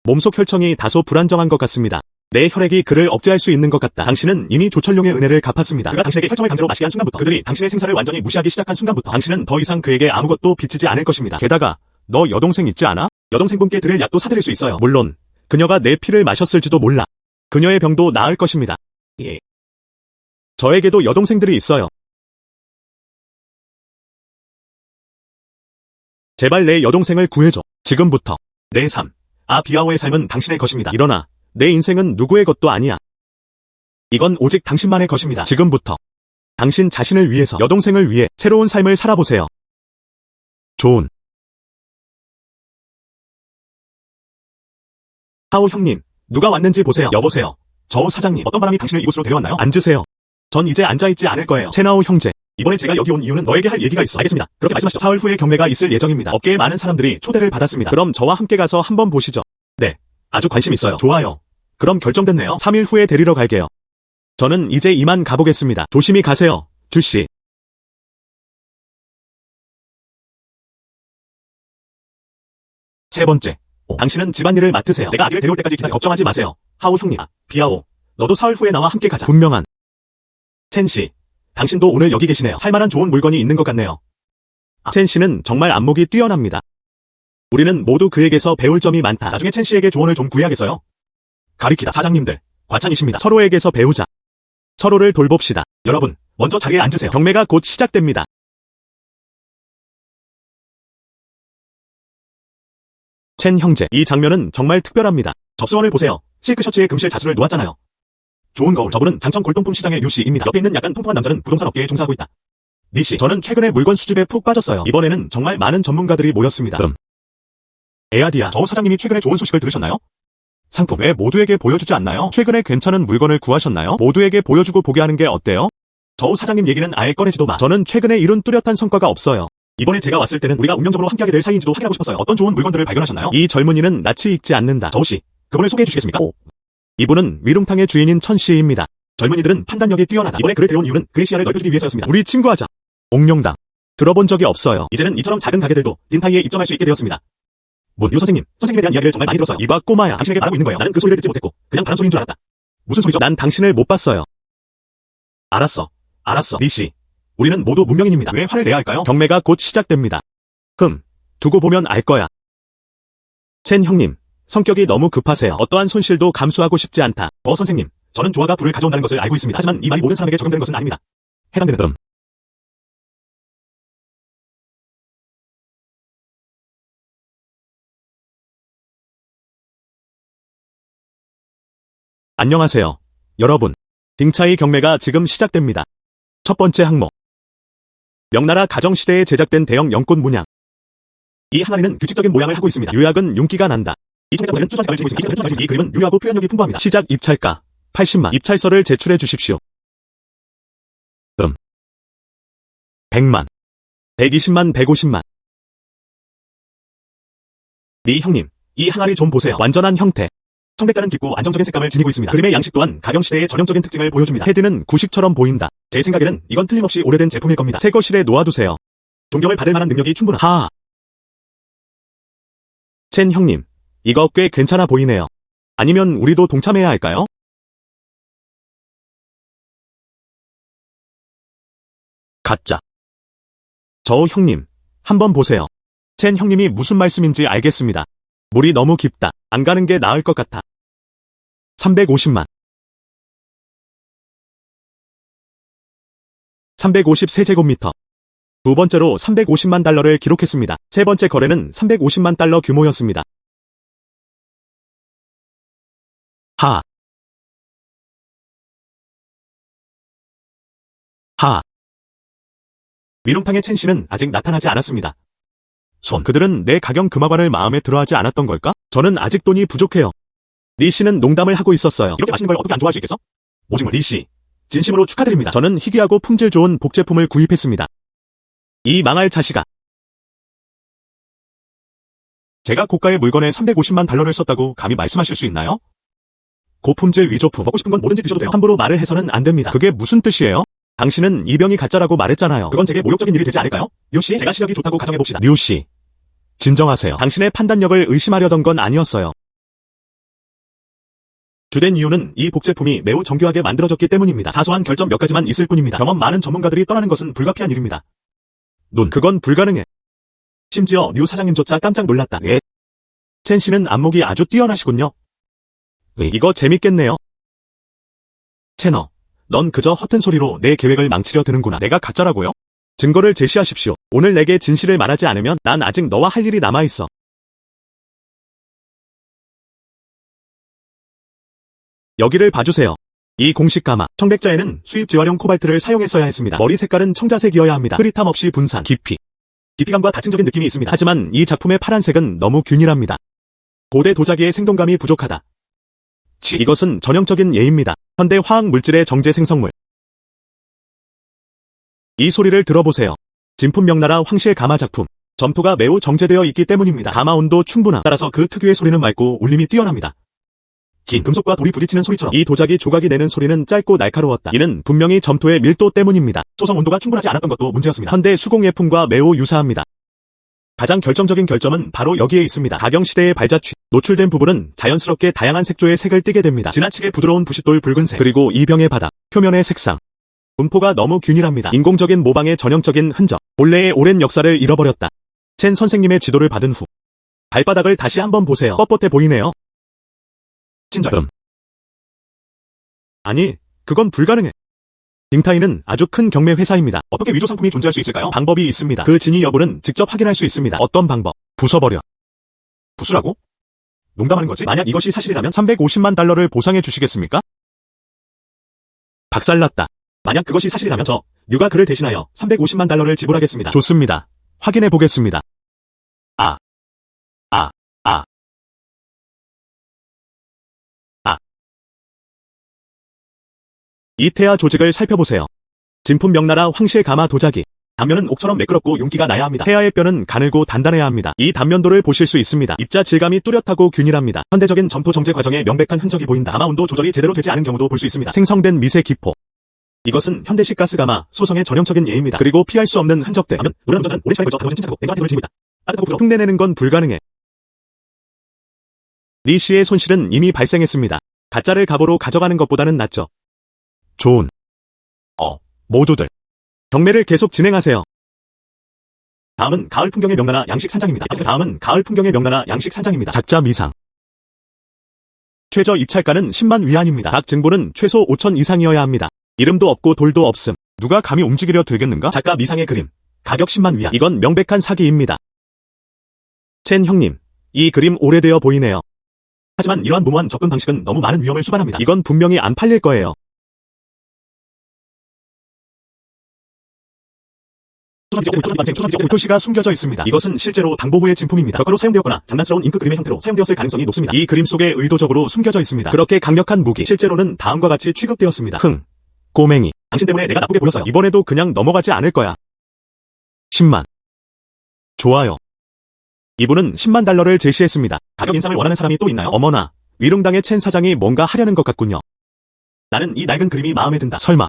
몸속 혈청이 다소 불안정한 것 같습니다. 내 혈액이 그를 억제할 수 있는 것 같다. 당신은 이미 조철룡의 은혜를 갚았습니다. 그가 당신에게 혈청을 강제로 마시게 한 순간부터, 그들이 당신의 생사를 완전히 무시하기 시작한 순간부터 당신은 더 이상 그에게 아무것도 비치지 않을 것입니다. 게다가 너 여동생 있지 않아? 여동생분께 드릴 약도 사드릴 수 있어요. 물론 그녀가 내 피를 마셨을지도 몰라. 그녀의 병도 나을 것입니다. 예. 저에게도 여동생들이 있어요. 제발 내 여동생을 구해줘. 지금부터. 내 삶. 아비아오의 삶은 당신의 것입니다. 일어나. 내 인생은 누구의 것도 아니야. 이건 오직 당신만의 것입니다. 지금부터. 당신 자신을 위해서, 여동생을 위해 새로운 삶을 살아보세요. 좋은. 하오 형님, 누가 왔는지 보세요. 여보세요. 저우 사장님, 어떤 바람이 당신을 이곳으로 데려왔나요? 앉으세요. 전 이제 앉아있지 않을 거예요. 채나오 형제, 이번에 제가 여기 온 이유는 너에게 할 얘기가 있어. 알겠습니다. 그렇게 말씀하시죠. 사흘 후에 경매가 있을 예정입니다. 업계에 많은 사람들이 초대를 받았습니다. 그럼 저와 함께 가서 한번 보시죠. 네, 아주 관심 있어요. 좋아요. 그럼 결정됐네요. 3일 후에 데리러 갈게요. 저는 이제 이만 가보겠습니다. 조심히 가세요, 주씨. 세 번째. 당신은 집안일을 맡으세요. 내가 아기를 데려올 때까지 기다려. 걱정하지 마세요. 하오 형님, 비아오. 너도 사흘 후에 나와 함께 가자. 분명한. 첸씨, 당신도 오늘 여기 계시네요. 살만한 좋은 물건이 있는 것 같네요. 첸씨는 정말 안목이 뛰어납니다. 우리는 모두 그에게서 배울 점이 많다. 나중에 첸씨에게 조언을 좀 구해야겠어요. 가리키다. 사장님들, 과찬이십니다. 서로에게서 배우자. 서로를 돌봅시다. 여러분, 먼저 자리에 앉으세요. 경매가 곧 시작됩니다. 첸 형제, 이 장면은 정말 특별합니다. 접수원을 보세요. 실크 셔츠에 금실 자수를 놓았잖아요. 좋은 거울. 저분은 장천 골동품 시장의 류씨입니다. 옆에 있는 약간 통통한 남자는 부동산 업계에 종사하고 있다. 리씨, 저는 최근에 물건 수집에 푹 빠졌어요. 이번에는 정말 많은 전문가들이 모였습니다. 에아디아, 저 사장님이 최근에 좋은 소식을 들으셨나요? 상품 왜 모두에게 보여주지 않나요? 최근에 괜찮은 물건을 구하셨나요? 모두에게 보여주고 보게 하는 게 어때요? 저 사장님 얘기는 아예 꺼내지도 마. 저는 최근에 이룬 뚜렷한 성과가 없어요. 이번에 제가 왔을 때는 우리가 운명적으로 함께하게 될 사이인지도 확인하고 싶었어요. 어떤 좋은 물건들을 발견하셨나요? 이 젊은이는 낯이 익지 않는다. 저우씨, 그분을 소개해 주시겠습니까? 이분은 위롱탕의 주인인 천씨입니다. 젊은이들은 판단력이 뛰어나다. 이번에 그를 데려온 이유는 그의 시야를 넓혀주기 위해서였습니다. 우리 친구하자. 옥룡당. 들어본 적이 없어요. 이제는 이처럼 작은 가게들도 딘타이에 입점할 수 있게 되었습니다. 유 선생님에 대한 이야기를 정말 많이 들었어요. 이봐 꼬마야, 당신에게 말하고 있는 거예요. 나는 그 소리를 듣지 못했고 그냥 바람소리인 줄 알았다. 무슨 소리죠? 난 당신을 못 봤어요. 알았어, 리씨. 우리는 모두 문명인입니다. 왜 화를 내야 할까요? 경매가 곧 시작됩니다. 두고 보면 알 거야. 첸 형님, 성격이 너무 급하세요. 어떠한 손실도 감수하고 싶지 않다. 선생님, 저는 조화가 불을 가져온다는 것을 알고 있습니다. 하지만 이 말이 모든 사람에게 적용되는 것은 아닙니다. 해당되는 안녕하세요, 여러분. 딩차이 경매가 지금 시작됩니다. 첫 번째 항목. 명나라 가정시대에 제작된 대형 연꽃 문양. 이 항아리는 규칙적인 모양을 하고 있습니다. 유약은 윤기가 난다. 이 청백장에는 투사색감을 지니고 있습니다. 이 그림은 유효하고 표현력이 풍부합니다. 시작 입찰가 80만. 입찰서를 제출해 주십시오. 100만. 120만. 150만. 리 형님, 이 항아리 좀 보세요. 완전한 형태. 청백자는 깊고 안정적인 색감을 지니고 있습니다. 그림의 양식 또한 가경시대의 전형적인 특징을 보여줍니다. 헤드는 구식처럼 보인다. 제 생각에는 이건 틀림없이 오래된 제품일 겁니다. 새 거실에 놓아두세요. 존경을 받을 만한 능력이 충분한. 첸 형님, 이거 꽤 괜찮아 보이네요. 아니면 우리도 동참해야 할까요? 가짜. 저 형님, 한번 보세요. 첸 형님이 무슨 말씀인지 알겠습니다. 물이 너무 깊다. 안 가는 게 나을 것 같아. 350만. 353제곱미터. 두 번째로 350만 달러를 기록했습니다. 세 번째 거래는 350만 달러 규모였습니다. 위롱탕의 첸 씨는 아직 나타나지 않았습니다. 그들은 내 가경 금화관을 마음에 들어하지 않았던 걸까? 저는 아직 돈이 부족해요. 리 씨는 농담을 하고 있었어요. 이렇게 맛있는 걸 어떻게 안 좋아할 수 있겠어? 오징어 리 씨, 진심으로 축하드립니다. 저는 희귀하고 품질 좋은 복제품을 구입했습니다. 이 망할 자식아. 제가 고가의 물건에 350만 달러를 썼다고 감히 말씀하실 수 있나요? 고품질 위조품. 먹고 싶은 건 뭐든지 드셔도 돼요. 함부로 말을 해서는 안 됩니다. 그게 무슨 뜻이에요? 당신은 이 병이 가짜라고 말했잖아요. 그건 제게 모욕적인 일이 되지 않을까요? 류 씨, 제가 시력이 좋다고 가정해봅시다. 류 씨, 진정하세요. 당신의 판단력을 의심하려던 건 아니었어요. 주된 이유는 이 복제품이 매우 정교하게 만들어졌기 때문입니다. 사소한 결점 몇 가지만 있을 뿐입니다. 경험 많은 전문가들이 떠나는 것은 불가피한 일입니다. 그건 불가능해. 심지어 류 사장님조차 깜짝 놀랐다. 첸 씨는 안목이 아주 뛰어나시군요. 이거 재밌겠네요. 채너, 넌 그저 허튼 소리로 내 계획을 망치려 드는구나. 내가 가짜라고요? 증거를 제시하십시오. 오늘 내게 진실을 말하지 않으면 난 아직 너와 할 일이 남아있어. 여기를 봐주세요. 이 공식 가마, 청백자에는 수입 재활용 코발트를 사용했어야 했습니다. 머리 색깔은 청자색이어야 합니다. 흐릿함 없이 분산, 깊이감과 다층적인 느낌이 있습니다. 하지만 이 작품의 파란색은 너무 균일합니다. 고대 도자기의 생동감이 부족하다. 이것은 전형적인 예입니다. 현대 화학 물질의 정제 생성물. 이 소리를 들어보세요. 진품 명나라 황실 가마 작품. 점토가 매우 정제되어 있기 때문입니다. 가마 온도 충분함. 따라서 그 특유의 소리는 맑고 울림이 뛰어납니다. 긴 금속과 돌이 부딪히는 소리처럼 이 도자기 조각이 내는 소리는 짧고 날카로웠다. 이는 분명히 점토의 밀도 때문입니다. 소성 온도가 충분하지 않았던 것도 문제였습니다. 현대 수공예품과 매우 유사합니다. 가장 결정적인 결점은 바로 여기에 있습니다. 가경시대의 발자취. 노출된 부분은 자연스럽게 다양한 색조의 색을 띠게 됩니다. 지나치게 부드러운 부싯돌 붉은색, 그리고 이 병의 바닥, 표면의 색상. 분포가 너무 균일합니다. 인공적인 모방의 전형적인 흔적. 본래의 오랜 역사를 잃어버렸다. 첸 선생님의 지도를 받은 후 발바닥을 다시 한번 보세요. 뻣뻣해 보이네요. 친절. 아니, 그건 불가능해. 딩타이는 아주 큰 경매 회사입니다. 어떻게 위조 상품이 존재할 수 있을까요? 방법이 있습니다. 그 진위 여부는 직접 확인할 수 있습니다. 어떤 방법? 부숴버려. 부수라고? 농담하는 거지? 만약 이것이 사실이라면 350만 달러를 보상해 주시겠습니까? 박살났다. 만약 그것이 사실이라면 뉴가 그를 대신하여 350만 달러를 지불하겠습니다. 좋습니다. 확인해 보겠습니다. 아. 이태아 조직을 살펴보세요. 진품 명나라 황실 가마 도자기. 단면은 옥처럼 매끄럽고 윤기가 나야 합니다. 태아의 뼈는 가늘고 단단해야 합니다. 이 단면도를 보실 수 있습니다. 입자 질감이 뚜렷하고 균일합니다. 현대적인 점토 정제 과정에 명백한 흔적이 보인다. 가마 온도 조절이 제대로 되지 않은 경우도 볼 수 있습니다. 생성된 미세 기포. 이것은 현대식 가스가마 소성의 전형적인 예입니다. 그리고 피할 수 없는 흔적들. 하면 노란 운전자는 오랜 시간에 걸쳐 다듬어진 침착하고 냉정한 힘을 지니고 있다. 따뜻하고 부드러워. 흉내내는 건 불가능해. 리 씨의 손실은 이미 발생했습니다. 가짜를 갑오로 가져가는 것보다는 낫죠. 좋은. 모두들. 경매를 계속 진행하세요. 다음은 가을 풍경의 명나라 양식 산장입니다. 작자 미상. 최저 입찰가는 10만 위안입니다. 각 증보는 최소 5천 이상이어야 합니다. 이름도 없고 돌도 없음. 누가 감히 움직이려 들겠는가? 작가 미상의 그림. 가격 10만 위안. 이건 명백한 사기입니다. 첸 형님, 이 그림 오래되어 보이네요. 하지만 이러한 무모한 접근 방식은 너무 많은 위험을 수반합니다. 이건 분명히 안 팔릴 거예요. 표시가 숨겨져 있습니다. 이것은 실제로 당보부의 진품입니다. 벽화로 사용되었거나 장난스러운 잉크 그림의 형태로 사용되었을 가능성이 높습니다. 이 그림 속에 의도적으로 숨겨져 있습니다. 그렇게 강력한 무기, 실제로는 다음과 같이 취급되었습니다. 꼬맹이. 당신 때문에 내가 나쁘게 보였어요. 이번에도 그냥 넘어가지 않을 거야. 10만. 좋아요. 이분은 10만 달러를 제시했습니다. 가격 인상을 원하는 사람이 또 있나요? 어머나, 위릉당의 첸 사장이 뭔가 하려는 것 같군요. 나는 이 낡은 그림이 마음에 든다. 설마.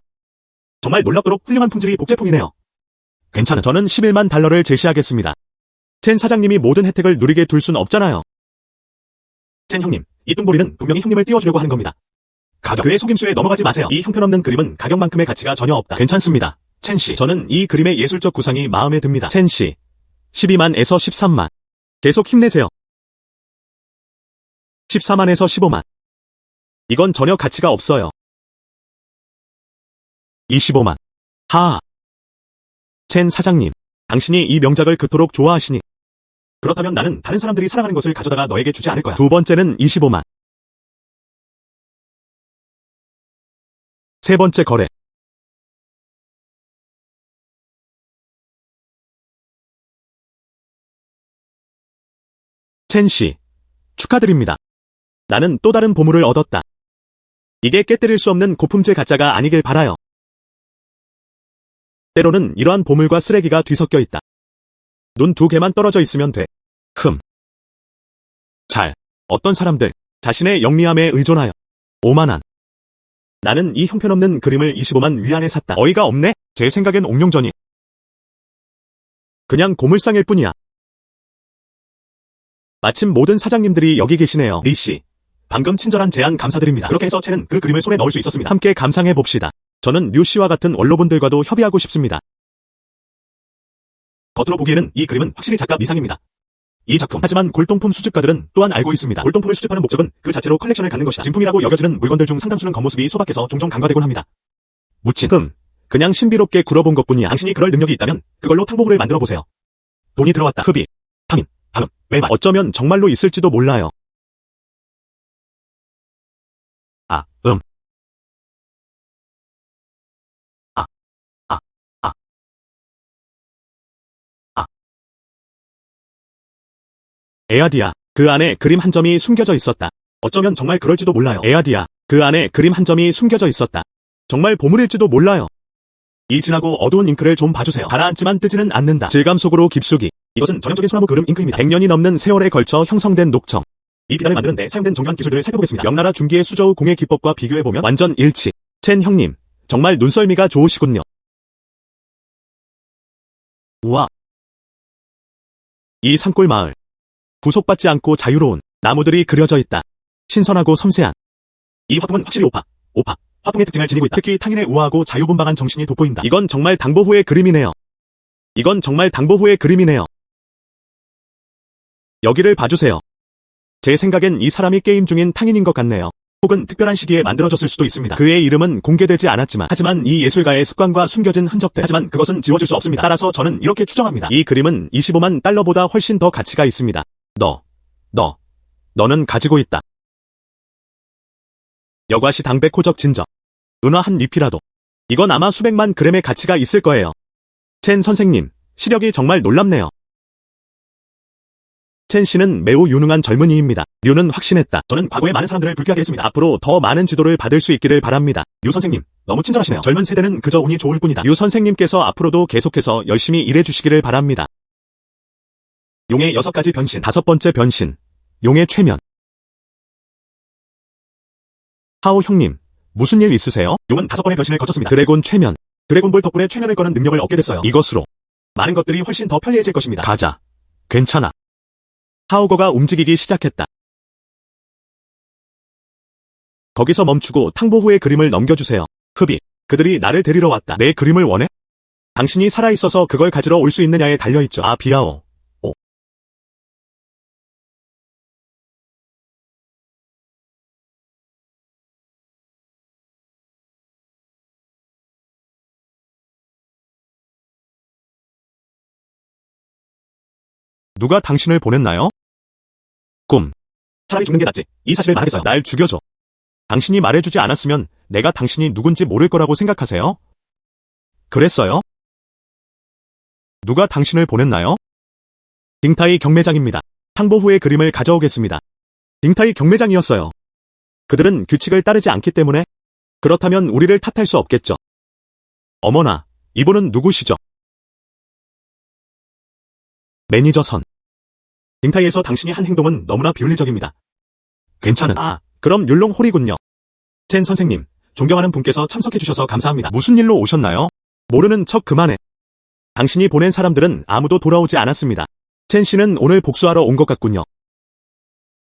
정말 놀랍도록 훌륭한 품질이 복제품이네요. 괜찮은. 저는 11만 달러를 제시하겠습니다. 첸 사장님이 모든 혜택을 누리게 둘 순 없잖아요. 첸 형님, 이 뚱보리는 분명히 형님을 띄워주려고 하는 겁니다. 가격. 그의 속임수에 넘어가지 마세요. 이 형편없는 그림은 가격만큼의 가치가 전혀 없다. 괜찮습니다. 첸 씨. 저는 이 그림의 예술적 구상이 마음에 듭니다. 첸 씨. 12만에서 13만. 계속 힘내세요. 14만에서 15만. 이건 전혀 가치가 없어요. 25만. 하하. 첸 사장님, 당신이 이 명작을 그토록 좋아하시니. 그렇다면 나는 다른 사람들이 사랑하는 것을 가져다가 너에게 주지 않을 거야. 두 번째는 25만. 세 번째 거래. 첸 씨, 축하드립니다. 나는 또 다른 보물을 얻었다. 이게 깨뜨릴 수 없는 고품질 가짜가 아니길 바라요. 때로는 이러한 보물과 쓰레기가 뒤섞여 있다. 눈 두 개만 떨어져 있으면 돼. 어떤 사람들, 자신의 영리함에 의존하여. 오만한. 나는 이 형편없는 그림을 25만 위안에 샀다. 어이가 없네? 제 생각엔 옥룡전이. 그냥 고물상일 뿐이야. 마침 모든 사장님들이 여기 계시네요. 리 씨, 방금 친절한 제안 감사드립니다. 그렇게 해서 첸은 그 그림을 손에 넣을 수 있었습니다. 함께 감상해봅시다. 저는 류 씨와 같은 원로분들과도 협의하고 싶습니다. 겉으로 보기에는 이 그림은 확실히 작가 미상입니다. 이 작품. 하지만 골동품 수집가들은 또한 알고 있습니다. 골동품을 수집하는 목적은 그 자체로 컬렉션을 갖는 것이다. 진품이라고 여겨지는 물건들 중 상당수는 겉모습이 소박해서 종종 간과되곤 합니다. 묻힌. 그냥 신비롭게 굴어본 것뿐이야. 당신이 그럴 능력이 있다면 그걸로 탕보물을 만들어보세요. 돈이 들어왔다. 흡입, 탐임, 방음, 외말. 어쩌면 정말로 있을지도 몰라요. 에아디아, 그 안에 그림 한 점이 숨겨져 있었다. 어쩌면 정말 그럴지도 몰라요. 에아디아, 그 안에 그림 한 점이 숨겨져 있었다. 정말 보물일지도 몰라요. 이 진하고 어두운 잉크를 좀 봐주세요. 가라앉지만 뜨지는 않는다. 질감 속으로 깊숙이. 이것은 전형적인 소나무 그름 잉크입니다. 100년이 넘는 세월에 걸쳐 형성된 녹청. 이 비단을 만드는 데 사용된 정교한 기술들을 살펴보겠습니다. 명나라 중기의 수저우 공예 기법과 비교해보면 완전 일치. 첸 형님, 정말 눈썰미가 좋으시군요. 우와. 이 산골 마을. 구속받지 않고 자유로운 나무들이 그려져 있다. 신선하고 섬세한. 이 화풍은 확실히 화풍의 특징을 지니고 있다. 특히 탕인의 우아하고 자유분방한 정신이 돋보인다. 이건 정말 당보후의 그림이네요. 여기를 봐주세요. 제 생각엔 이 사람이 게임 중인 탕인인 것 같네요. 혹은 특별한 시기에 만들어졌을 수도 있습니다. 그의 이름은 공개되지 않았지만, 하지만 이 예술가의 습관과 숨겨진 흔적들. 하지만 그것은 지워질 수 없습니다. 따라서 저는 이렇게 추정합니다. 이 그림은 25만 달러보다 훨씬 더 가치가 있습니다. 너는 가지고 있다. 여과시 당백 호적 진저. 은화 한 잎이라도. 이건 아마 수백만 그램의 가치가 있을 거예요. 첸 선생님, 시력이 정말 놀랍네요. 첸 씨는 매우 유능한 젊은이입니다. 류는 확신했다. 저는 과거에 많은 사람들을 불쾌하게 했습니다. 앞으로 더 많은 지도를 받을 수 있기를 바랍니다. 류 선생님, 너무 친절하시네요. 젊은 세대는 그저 운이 좋을 뿐이다. 류 선생님께서 앞으로도 계속해서 열심히 일해주시기를 바랍니다. 용의 6가지 변신. 5번째 변신. 용의 최면. 하오 형님, 무슨 일 있으세요? 용은 5번의 변신을 거쳤습니다. 드래곤 최면. 드래곤볼 덕분에 최면을 거는 능력을 얻게 됐어요. 이것으로 많은 것들이 훨씬 더 편리해질 것입니다. 가자. 괜찮아. 하오거가 움직이기 시작했다. 거기서 멈추고 탕보후의 그림을 넘겨주세요. 흡이, 그들이 나를 데리러 왔다. 내 그림을 원해? 당신이 살아있어서 그걸 가지러 올 수 있느냐에 달려있죠. 아, 비아오. 오. 누가 당신을 보냈나요? 꿈. 차라리 죽는 게 낫지. 이 사실을 말하겠어요. 날 죽여줘. 당신이 말해주지 않았으면 내가 당신이 누군지 모를 거라고 생각하세요? 그랬어요? 누가 당신을 보냈나요? 딩타이 경매장입니다. 탕보후의 그림을 가져오겠습니다. 딩타이 경매장이었어요. 그들은 규칙을 따르지 않기 때문에 그렇다면 우리를 탓할 수 없겠죠. 어머나, 이분은 누구시죠? 매니저 선. 딩타이에서 당신이 한 행동은 너무나 비윤리적입니다. 괜찮은. 아, 그럼 율롱홀이군요. 첸 선생님, 존경하는 분께서 참석해주셔서 감사합니다. 무슨 일로 오셨나요? 모르는 척 그만해. 당신이 보낸 사람들은 아무도 돌아오지 않았습니다. 첸 씨는 오늘 복수하러 온 것 같군요.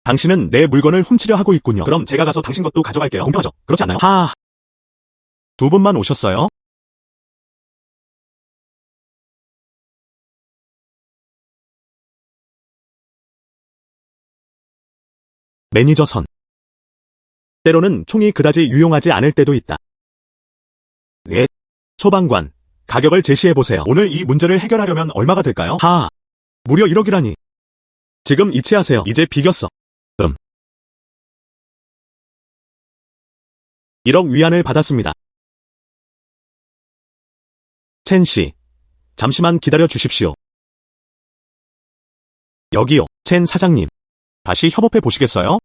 당신은 내 물건을 훔치려 하고 있군요. 그럼 제가 가서 당신 것도 가져갈게요. 공평하죠? 그렇지 않나요? 하. 2분만 오셨어요? 매니저 선. 때로는 총이 그다지 유용하지 않을 때도 있다. 예. 소방관, 가격을 제시해보세요. 오늘 이 문제를 해결하려면 얼마가 들까요? 하. 무려 1억이라니. 지금 이체하세요. 이제 비겼어. 1억 위안을 받았습니다. 첸 씨, 잠시만 기다려 주십시오. 여기요, 첸 사장님. 다시 협업해 보시겠어요?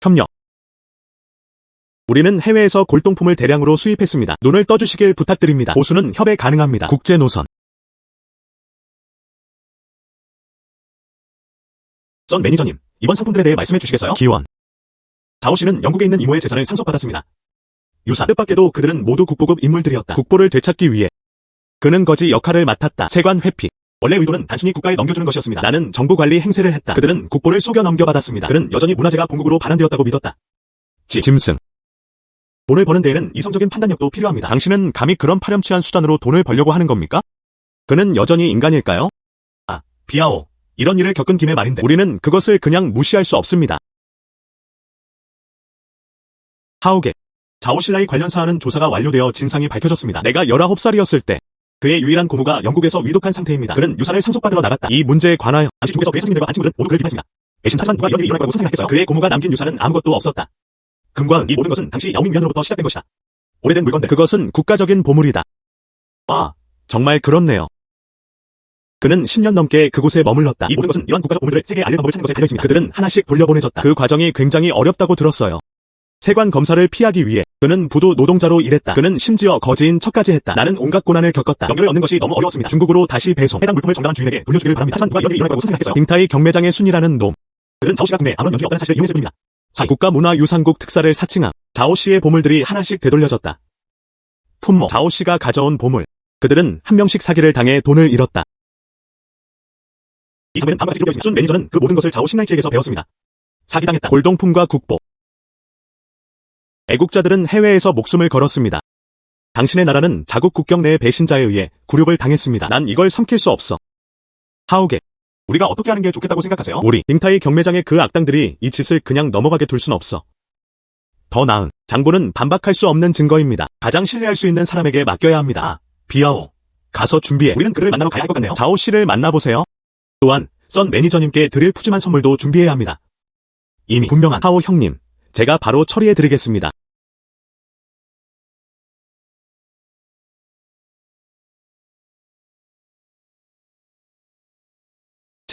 협력. 우리는 해외에서 골동품을 대량으로 수입했습니다. 눈을 떠주시길 부탁드립니다. 보수는 협의 가능합니다. 국제노선. 선 매니저님, 이번 상품들에 대해 말씀해 주시겠어요? 기원. 자오 씨는 영국에 있는 이모의 재산을 상속받았습니다. 유산. 뜻밖에도 그들은 모두 국보급 인물들이었다. 국보를 되찾기 위해 그는 거지 역할을 맡았다. 세관 회피. 원래 의도는 단순히 국가에 넘겨주는 것이었습니다. 나는 정부 관리 행세를 했다. 그들은 국보를 속여 넘겨받았습니다. 그는 여전히 문화재가 본국으로 반환되었다고 믿었다. 짐승. 돈을 버는 데에는 이성적인 판단력도 필요합니다. 당신은 감히 그런 파렴치한 수단으로 돈을 벌려고 하는 겁니까? 그는 여전히 인간일까요? 아, 비아오. 이런 일을 겪은 김에 말인데 우리는 그것을 그냥 무시할 수 없습니다. 하오게. 자오실라이 관련 사안은 조사가 완료되어 진상이 밝혀졌습니다. 내가 19살이었을 때 그의 유일한 고모가 영국에서 위독한 상태입니다. 그는 유산을 상속받으러 나갔다. 이 문제에 관하여 당시 중국에서 그의 스승님들과 한 친구들은 모두 그를 비판했습니다. 배신하지만 누가 이런 일이 일어날 거라고 상상했겠어요. 그의 고모가 남긴 유산은 아무것도 없었다. 금과 은, 이 모든 것은 당시 야오밍 위안으로부터 시작된 것이다. 오래된 물건들. 그것은 국가적인 보물이다. 아, 정말 그렇네요. 그는 10년 넘게 그곳에 머물렀다. 이 모든 것은 이런 국가적 보물들을 세계에 알릴 방법을 찾는 것에 달려있습니다. 그들은 하나씩 돌려보내졌다. 그 과정이 굉장히 어렵다고 들었어요. 세관 검사를 피하기 위해 그는 부도 노동자로 일했다. 그는 심지어 거지인 척까지 했다. 나는 온갖 고난을 겪었다. 연결을 얻는 것이 너무 어려웠습니다. 중국으로 다시 배송. 해당 물품을 정당한 주인에게 돌려주기를 바랍니다. 하지만 누가 이런 일이 일어날 거라고 상상했겠어요. 딩타이 경매장의 순이라는 놈. 그들은 자오씨가 국내에 아무런 연주가 없다는 사실을 이용했을 뿐입니다. 국가문화유산국 특사를 사칭함. 자오씨의 보물들이 하나씩 되돌려졌다. 품목. 자오씨가 가져온 보물. 그들은 한 명씩 사기를 당해 돈을 잃었다. 이 장면은 다음과 같이 기록되어 있습니다. 순 매니저는 그 모든 것을 자오 신나이키에게서 배웠습니다. 사기당했다. 골동품과 국보. 애국자들은 해외에서 목숨을 걸었습니다. 당신의 나라는 자국 국경 내의 배신자에 의해 굴욕을 당했습니다. 난 이걸 삼킬 수 없어. 하오게. 우리가 어떻게 하는 게 좋겠다고 생각하세요? 우리 딩타이 경매장의 그 악당들이 이 짓을 그냥 넘어가게 둘 순 없어. 더 나은 장부는 반박할 수 없는 증거입니다. 가장 신뢰할 수 있는 사람에게 맡겨야 합니다. 아, 비아오. 가서 준비해. 우리는 그를 만나러 가야 할 것 같네요. 자오 씨를 만나보세요. 또한 선 매니저님께 드릴 푸짐한 선물도 준비해야 합니다. 이미 분명한 하오 형님, 제가 바로 처리해드리겠습니다.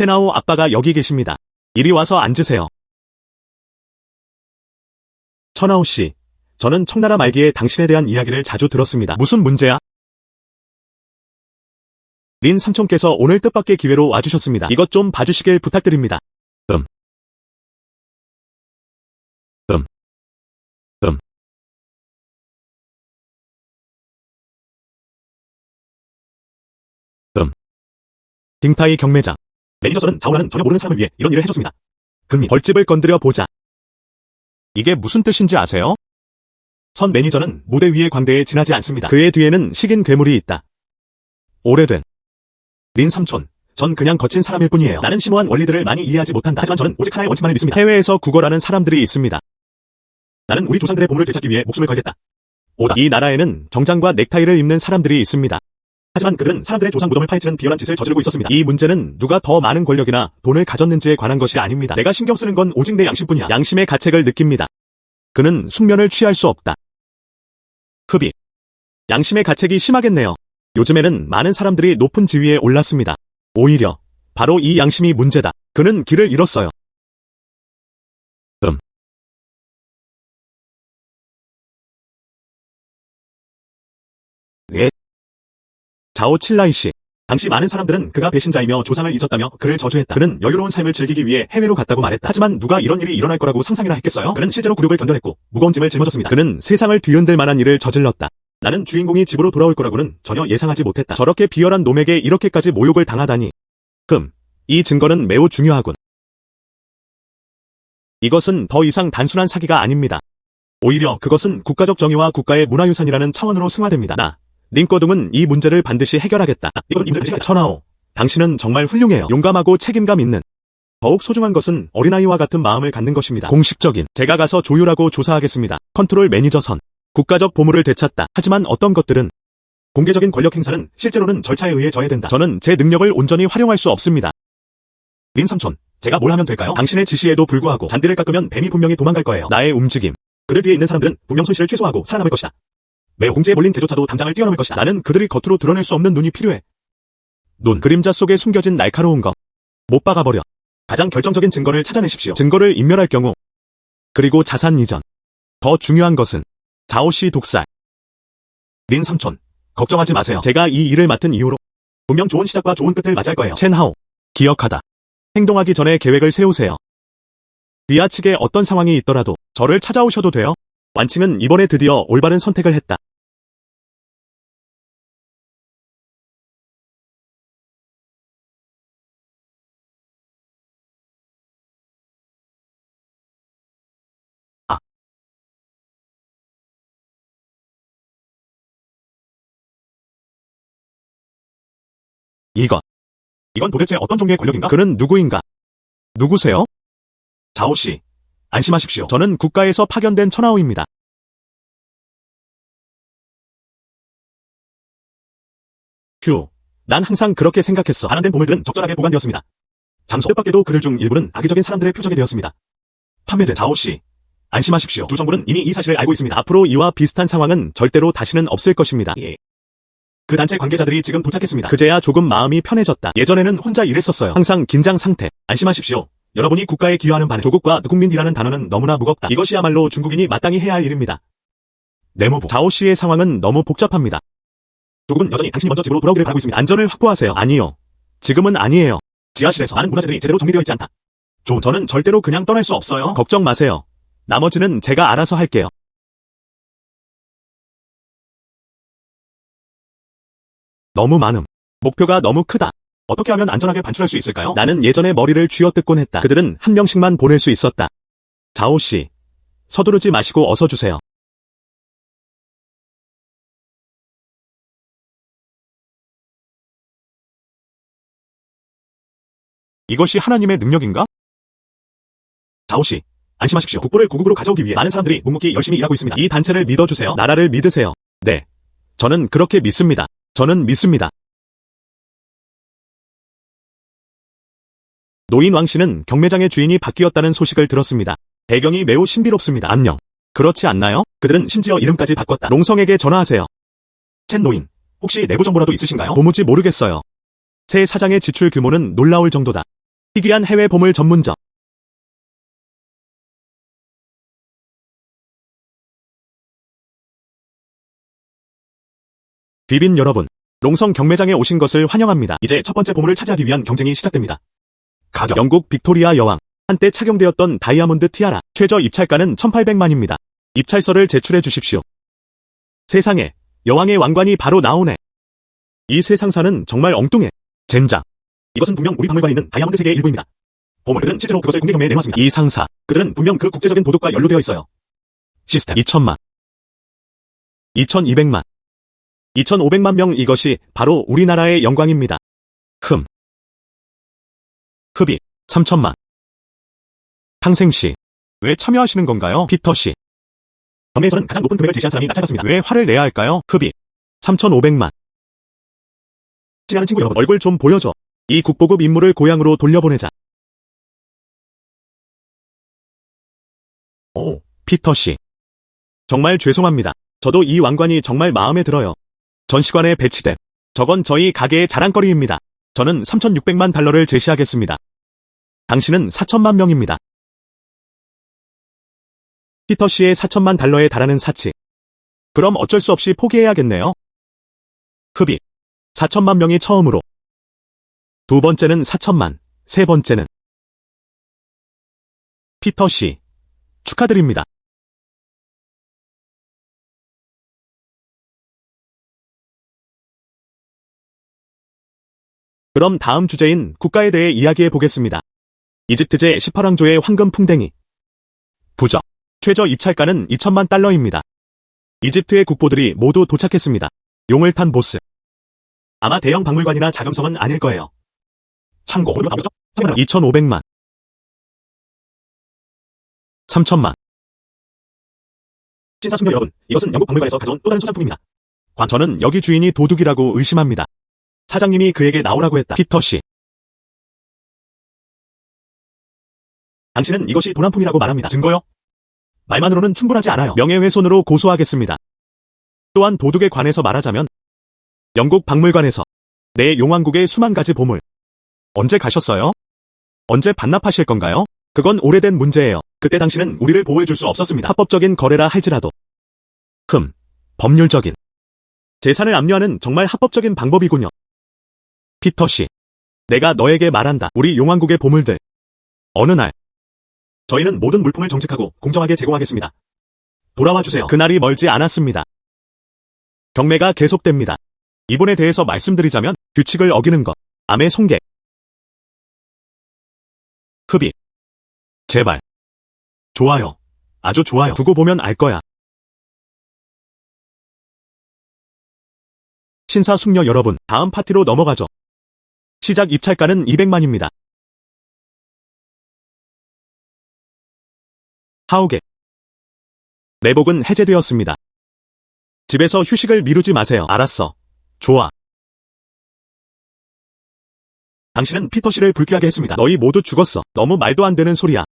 채나오 아빠가 여기 계십니다. 이리 와서 앉으세요. 천하오 씨, 저는 청나라 말기에 당신에 대한 이야기를 자주 들었습니다. 무슨 문제야? 린 삼촌께서 오늘 뜻밖의 기회로 와주셨습니다. 이것 좀 봐주시길 부탁드립니다. 딩타이 경매장. 매니저선은 자오라는 전혀 모르는 사람을 위해 이런 일을 해줬습니다. 금리 벌집을 건드려 보자. 이게 무슨 뜻인지 아세요? 선 매니저는 무대 위의 광대에 지나지 않습니다. 그의 뒤에는 식인 괴물이 있다. 오래된 린 삼촌, 전 그냥 거친 사람일 뿐이에요. 나는 심오한 원리들을 많이 이해하지 못한다. 하지만 저는 오직 하나의 원칙만을 믿습니다. 해외에서 구걸하는 사람들이 있습니다. 나는 우리 조상들의 보물을 되찾기 위해 목숨을 걸겠다. 오다. 이 나라에는 정장과 넥타이를 입는 사람들이 있습니다. 하지만 그들은 사람들의 조상 무덤을 파헤치는 비열한 짓을 저지르고 있었습니다. 이 문제는 누가 더 많은 권력이나 돈을 가졌는지에 관한 것이 아닙니다. 내가 신경 쓰는 건 오직 내 양심뿐이야. 양심의 가책을 느낍니다. 그는 숙면을 취할 수 없다. 흡입. 양심의 가책이 심하겠네요. 요즘에는 많은 사람들이 높은 지위에 올랐습니다. 오히려 바로 이 양심이 문제다. 그는 길을 잃었어요. 자오 칠라이 씨. 당시 많은 사람들은 그가 배신자이며 조상을 잊었다며 그를 저주했다. 그는 여유로운 삶을 즐기기 위해 해외로 갔다고 말했다. 하지만 누가 이런 일이 일어날 거라고 상상이나 했겠어요? 그는 실제로 굴욕을 견뎌냈고 무거운 짐을 짊어졌습니다. 그는 세상을 뒤흔들 만한 일을 저질렀다. 나는 주인공이 집으로 돌아올 거라고는 전혀 예상하지 못했다. 저렇게 비열한 놈에게 이렇게까지 모욕을 당하다니. 이 증거는 매우 중요하군. 이것은 더 이상 단순한 사기가 아닙니다. 오히려 그것은 국가적 정의와 국가의 문화유산이라는 차원으로 승화됩니다. 링꺼둥은 이 문제를 반드시 해결하겠다. 이건 임자 천하오. 당신은 정말 훌륭해요. 용감하고 책임감 있는. 더욱 소중한 것은 어린아이와 같은 마음을 갖는 것입니다. 공식적인. 제가 가서 조율하고 조사하겠습니다. 컨트롤 매니저 선. 국가적 보물을 되찾다. 하지만 어떤 것들은 공개적인 권력 행사는 실제로는 절차에 의해 저해된다. 저는 제 능력을 온전히 활용할 수 없습니다. 린 삼촌, 제가 뭘 하면 될까요? 당신의 지시에도 불구하고 잔디를 깎으면 뱀이 분명히 도망갈 거예요. 나의 움직임. 그들 뒤에 있는 사람들은 분명 손실을 최소화하고 살아남을 것이다. 매우 공지에 몰린 개조차도 담장을 뛰어넘을 것이다. 나는 그들이 겉으로 드러낼 수 없는 눈이 필요해. 눈. 그림자 속에 숨겨진 날카로운 것. 못 박아버려. 가장 결정적인 증거를 찾아내십시오. 증거를 인멸할 경우. 그리고 자산 이전. 더 중요한 것은 자오씨 독살. 린 삼촌, 걱정하지 마세요. 제가 이 일을 맡은 이후로 분명 좋은 시작과 좋은 끝을 맞이할 거예요. 첸하오, 기억하다. 행동하기 전에 계획을 세우세요. 비아 측에 어떤 상황이 있더라도 저를 찾아오셔도 돼요. 완칭은 이번에 드디어 올바른 선택을 했다. 이건 도대체 어떤 종류의 권력인가? 그는 누구인가? 누구세요? 자오씨, 안심하십시오. 저는 국가에서 파견된 천하오입니다. 휴, 난 항상 그렇게 생각했어. 반환된 보물들은 적절하게 보관되었습니다. 장소 뜻밖에도 그들 중 일부는 악의적인 사람들의 표적이 되었습니다. 판매된 자오씨, 안심하십시오. 주 정부는 이미 이 사실을 알고 있습니다. 앞으로 이와 비슷한 상황은 절대로 다시는 없을 것입니다. 그 단체 관계자들이 지금 도착했습니다. 그제야 조금 마음이 편해졌다. 예전에는 혼자 일했었어요. 항상 긴장 상태. 안심하십시오. 여러분이 국가에 기여하는 반응. 조국과 국민이라는 단어는 너무나 무겁다. 이것이야말로 중국인이 마땅히 해야 할 일입니다. 내무부. 자오씨의 상황은 너무 복잡합니다. 조국은 여전히 당신이 먼저 집으로 돌아오기를 바라고 있습니다. 안전을 확보하세요. 아니요. 지금은 아니에요. 지하실에서 많은 문화재들이 제대로 정리되어 있지 않다. 저는 절대로 그냥 떠날 수 없어요. 걱정 마세요. 나머지는 제가 알아서 할게요. 너무 많음. 목표가 너무 크다. 어떻게 하면 안전하게 반출할 수 있을까요? 나는 예전에 머리를 쥐어뜯곤 했다. 그들은 한 명씩만 보낼 수 있었다. 자오씨, 서두르지 마시고 어서 주세요. 이것이 하나님의 능력인가? 자오씨, 안심하십시오. 국보를 고국으로 가져오기 위해 많은 사람들이 묵묵히 열심히 일하고 있습니다. 이 단체를 믿어주세요. 나라를 믿으세요. 네. 저는 그렇게 믿습니다. 저는 믿습니다. 노인 왕씨는 경매장의 주인이 바뀌었다는 소식을 들었습니다. 배경이 매우 신비롭습니다. 안녕. 그렇지 않나요? 그들은 심지어 이름까지 바꿨다. 롱성에게 전화하세요. 첸 노인, 혹시 내부 정보라도 있으신가요? 도무지 모르겠어요. 새 사장의 지출 규모는 놀라울 정도다. 희귀한 해외 보물 전문점. 귀빈 여러분, 롱성 경매장에 오신 것을 환영합니다. 이제 첫 번째 보물을 차지하기 위한 경쟁이 시작됩니다. 가격. 영국 빅토리아 여왕. 한때 착용되었던 다이아몬드 티아라. 최저 입찰가는 1,800만입니다. 입찰서를 제출해 주십시오. 세상에, 여왕의 왕관이 바로 나오네. 이 세상사는 정말 엉뚱해. 젠장. 이것은 분명 우리 박물관에 있는 다이아몬드 세계의 일부입니다. 보물들은 실제로 그것을 공개 경매에 내놓았습니다. 이 상사, 그들은 분명 그 국제적인 도둑과 연루되어 있어요. 시스템. 2,000만. 2,200만. 2,500만 명. 이것이 바로 우리나라의 영광입니다. 흡입. 3,000만. 탕생씨. 왜 참여하시는 건가요? 피터씨. 경매에서는 가장 높은 금액을 제시한 사람이 나 찾았습니다. 왜 화를 내야 할까요? 흡입. 3,500만. 친하는 친구 여러분, 얼굴 좀 보여줘. 이 국보급 인물을 고향으로 돌려보내자. 오, 피터씨. 정말 죄송합니다. 저도 이 왕관이 정말 마음에 들어요. 전시관에 배치된. 저건 저희 가게의 자랑거리입니다. 저는 3,600만 달러를 제시하겠습니다. 당신은 4천만 명입니다. 피터씨의 4천만 달러에 달하는 사치. 그럼 어쩔 수 없이 포기해야겠네요. 흡입. 4천만 명이 처음으로. 두 번째는 4천만, 세 번째는. 피터씨. 축하드립니다. 그럼 다음 주제인 국가에 대해 이야기해 보겠습니다. 이집트제 18왕조의 황금 풍뎅이. 부적. 최저 입찰가는 2천만 달러입니다. 이집트의 국보들이 모두 도착했습니다. 용을 탄 보스. 아마 대형 박물관이나 자금성은 아닐 거예요. 참고, 2,500만. 3천만. 신사숙녀 여러분, 이것은 영국 박물관에서 가져온 또 다른 소장품입니다. 저는 여기 주인이 도둑이라고 의심합니다. 사장님이 그에게 나오라고 했다. 피터씨. 당신은 이것이 도난품이라고 말합니다. 증거요? 말만으로는 충분하지 않아요. 명예훼손으로 고소하겠습니다. 또한 도둑에 관해서 말하자면 영국 박물관에서 내 용왕국의 수만 가지 보물. 언제 가셨어요? 언제 반납하실 건가요? 그건 오래된 문제예요. 그때 당신은 우리를 보호해줄 수 없었습니다. 합법적인 거래라 할지라도. 법률적인. 재산을 압류하는 정말 합법적인 방법이군요. 피터씨. 내가 너에게 말한다. 우리 용왕국의 보물들. 어느 날. 저희는 모든 물품을 정직하고 공정하게 제공하겠습니다. 돌아와 주세요. 그날이 멀지 않았습니다. 경매가 계속됩니다. 이번에 대해서 말씀드리자면 규칙을 어기는 것. 암의 손괴. 흡입. 제발. 좋아요. 아주 좋아요. 두고 보면 알 거야. 신사숙녀 여러분, 다음 파티로 넘어가죠. 시작 입찰가는 200만입니다. 하우게. 매복은 해제되었습니다. 집에서 휴식을 미루지 마세요. 알았어. 좋아. 당신은 피터씨를 불쾌하게 했습니다. 너희 모두 죽었어. 너무 말도 안 되는 소리야.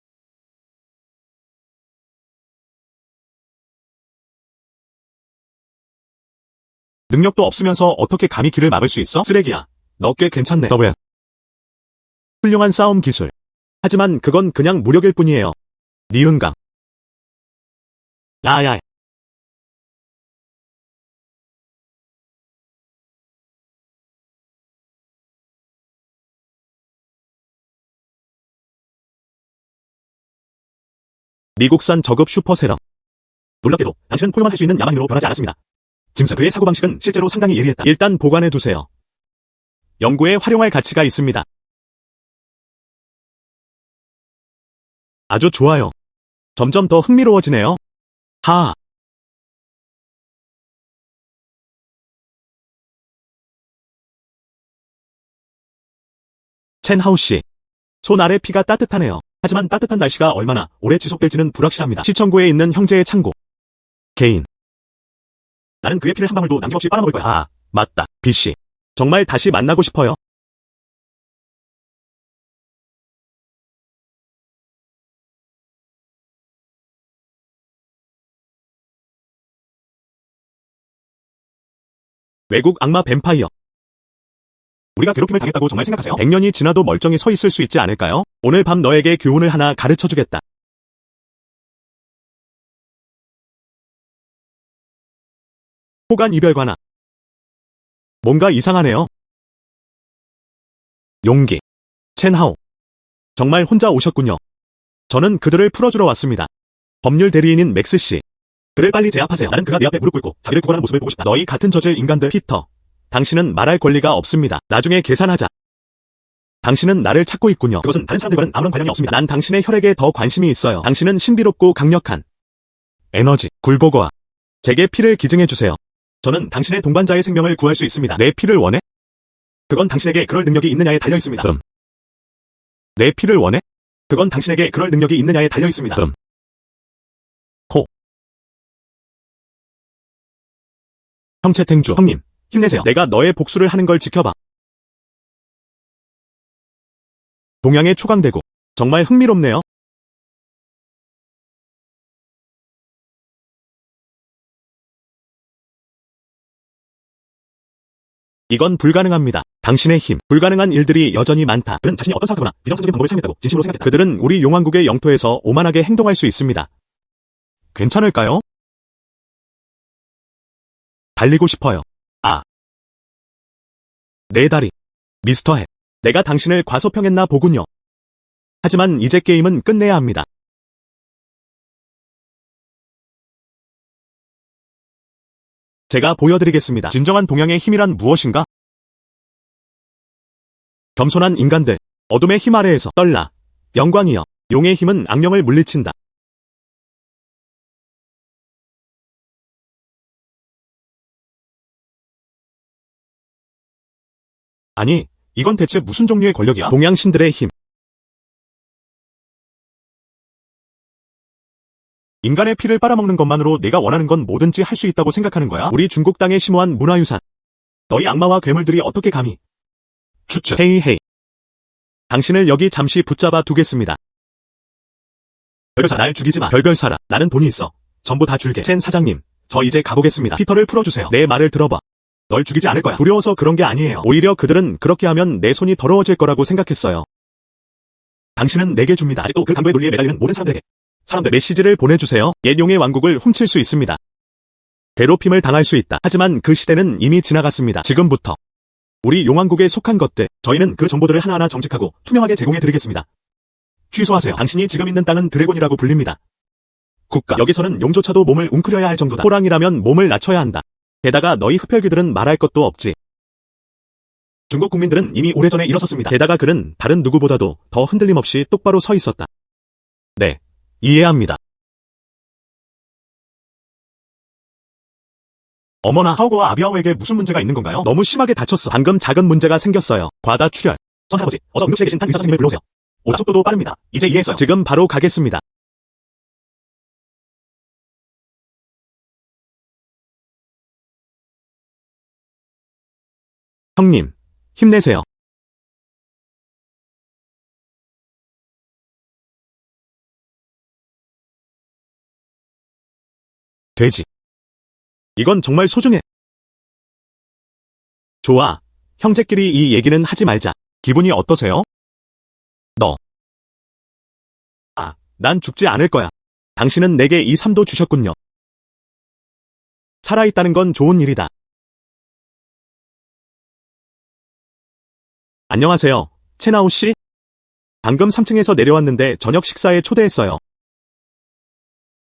능력도 없으면서 어떻게 감히 길을 막을 수 있어? 쓰레기야. 너 꽤 괜찮네. 너 왜? 훌륭한 싸움 기술. 하지만 그건 그냥 무력일 뿐이에요. 니은강. 야야. 미국산 저급 슈퍼세럼. 놀랍게도 당신은 포효만 할 수 있는 야망인으로 변하지 않았습니다. 짐스 그의 사고방식은 실제로 상당히 예리했다. 일단 보관해두세요. 연구에 활용할 가치가 있습니다. 아주 좋아요. 점점 더 흥미로워지네요. 하하. 첸하우씨. 손 아래 피가 따뜻하네요. 하지만 따뜻한 날씨가 얼마나 오래 지속될지는 불확실합니다. 시청구에 있는 형제의 창고. 개인. 나는 그의 피를 한 방울도 남김없이 빨아먹을 거야. 아, 맞다. 비씨. 정말 다시 만나고 싶어요. 외국 악마 뱀파이어. 우리가 괴롭힘을 당했다고 정말 생각하세요? 100년이 지나도 멀쩡히 서 있을 수 있지 않을까요? 오늘 밤 너에게 교훈을 하나 가르쳐주겠다. 호간 이별관아. 뭔가 이상하네요. 용기. 첸하오. 정말 혼자 오셨군요. 저는 그들을 풀어주러 왔습니다. 법률 대리인인 맥스씨. 그를 빨리 제압하세요. 나는 그가 내 앞에 무릎 꿇고 자기를 구걸하는 모습을 보고 싶다. 너희 같은 저질 인간들. 피터. 당신은 말할 권리가 없습니다. 나중에 계산하자. 당신은 나를 찾고 있군요. 그것은 다른 사람들과는 아무런 관련이 없습니다. 난 당신의 혈액에 더 관심이 있어요. 당신은 신비롭고 강력한 에너지, 굴보거아. 제게 피를 기증해주세요. 저는 당신의 동반자의 생명을 구할 수 있습니다. 내 피를 원해? 그건 당신에게 그럴 능력이 있느냐에 달려있습니다. 내 피를 원해? 그건 당신에게 그럴 능력이 있느냐에 달려있습니다. 호. 형채탱주. 형님, 힘내세요. 내가 너의 복수를 하는 걸 지켜봐. 동양의 초강대구. 정말 흥미롭네요. 이건 불가능합니다. 당신의 힘. 불가능한 일들이 여전히 많다. 그는 자신이 어떤 사악하거나 비정상적인 방법을 사용했다고 진심으로 생각했다. 그들은 우리 용왕국의 영토에서 오만하게 행동할 수 있습니다. 괜찮을까요? 달리고 싶어요. 아. 내 다리. 미스터 해. 내가 당신을 과소평했나 보군요. 하지만 이제 게임은 끝내야 합니다. 제가 보여드리겠습니다. 진정한 동양의 힘이란 무엇인가? 겸손한 인간들, 어둠의 힘 아래에서 떨라. 영광이여, 용의 힘은 악령을 물리친다. 아니, 이건 대체 무슨 종류의 권력이야? 동양 신들의 힘. 인간의 피를 빨아먹는 것만으로 내가 원하는 건 뭐든지 할 수 있다고 생각하는 거야? 우리 중국 땅에 심오한 문화유산. 너희 악마와 괴물들이 어떻게 감히? 추측. 헤이. 당신을 여기 잠시 붙잡아 두겠습니다. 별별사, 날 죽이지 마. 별별사라. 나는 돈이 있어. 전부 다 줄게. 첸 사장님, 저 이제 가보겠습니다. 피터를 풀어주세요. 내 말을 들어봐. 널 죽이지 않을 거야. 두려워서 그런 게 아니에요. 오히려 그들은 그렇게 하면 내 손이 더러워질 거라고 생각했어요. 당신은 내게 줍니다. 아직도 그 강도의 논리에 매달리는 모든 사람들에게. 사람들, 메시지를 보내주세요. 옛 용의 왕국을 훔칠 수 있습니다. 괴롭힘을 당할 수 있다. 하지만 그 시대는 이미 지나갔습니다. 지금부터 우리 용왕국에 속한 것들, 저희는 그 정보들을 하나하나 정직하고 투명하게 제공해드리겠습니다. 취소하세요. 당신이 지금 있는 땅은 드래곤이라고 불립니다. 국가, 여기서는 용조차도 몸을 웅크려야 할 정도다. 호랑이라면 몸을 낮춰야 한다. 게다가 너희 흡혈귀들은 말할 것도 없지. 중국 국민들은 이미 오래전에 일어섰습니다. 게다가 그는 다른 누구보다도 더 흔들림 없이 똑바로 서 있었다. 네, 이해합니다. 어머나, 하오거와 아비아오에게 무슨 문제가 있는 건가요? 너무 심하게 다쳤어. 방금 작은 문제가 생겼어요. 과다 출혈. 전 할아버지, 어서 응급실에 계신 한 의사 선생님을 불러오세요. 오다 속도도 빠릅니다. 이제 이해했어요. 지금 바로 가겠습니다. 형님, 힘내세요. 돼지. 이건 정말 소중해. 좋아. 형제끼리 이 얘기는 하지 말자. 기분이 어떠세요? 너. 아, 난 죽지 않을 거야. 당신은 내게 이 삶도 주셨군요. 살아있다는 건 좋은 일이다. 안녕하세요. 채나오 씨? 방금 3층에서 내려왔는데 저녁 식사에 초대했어요.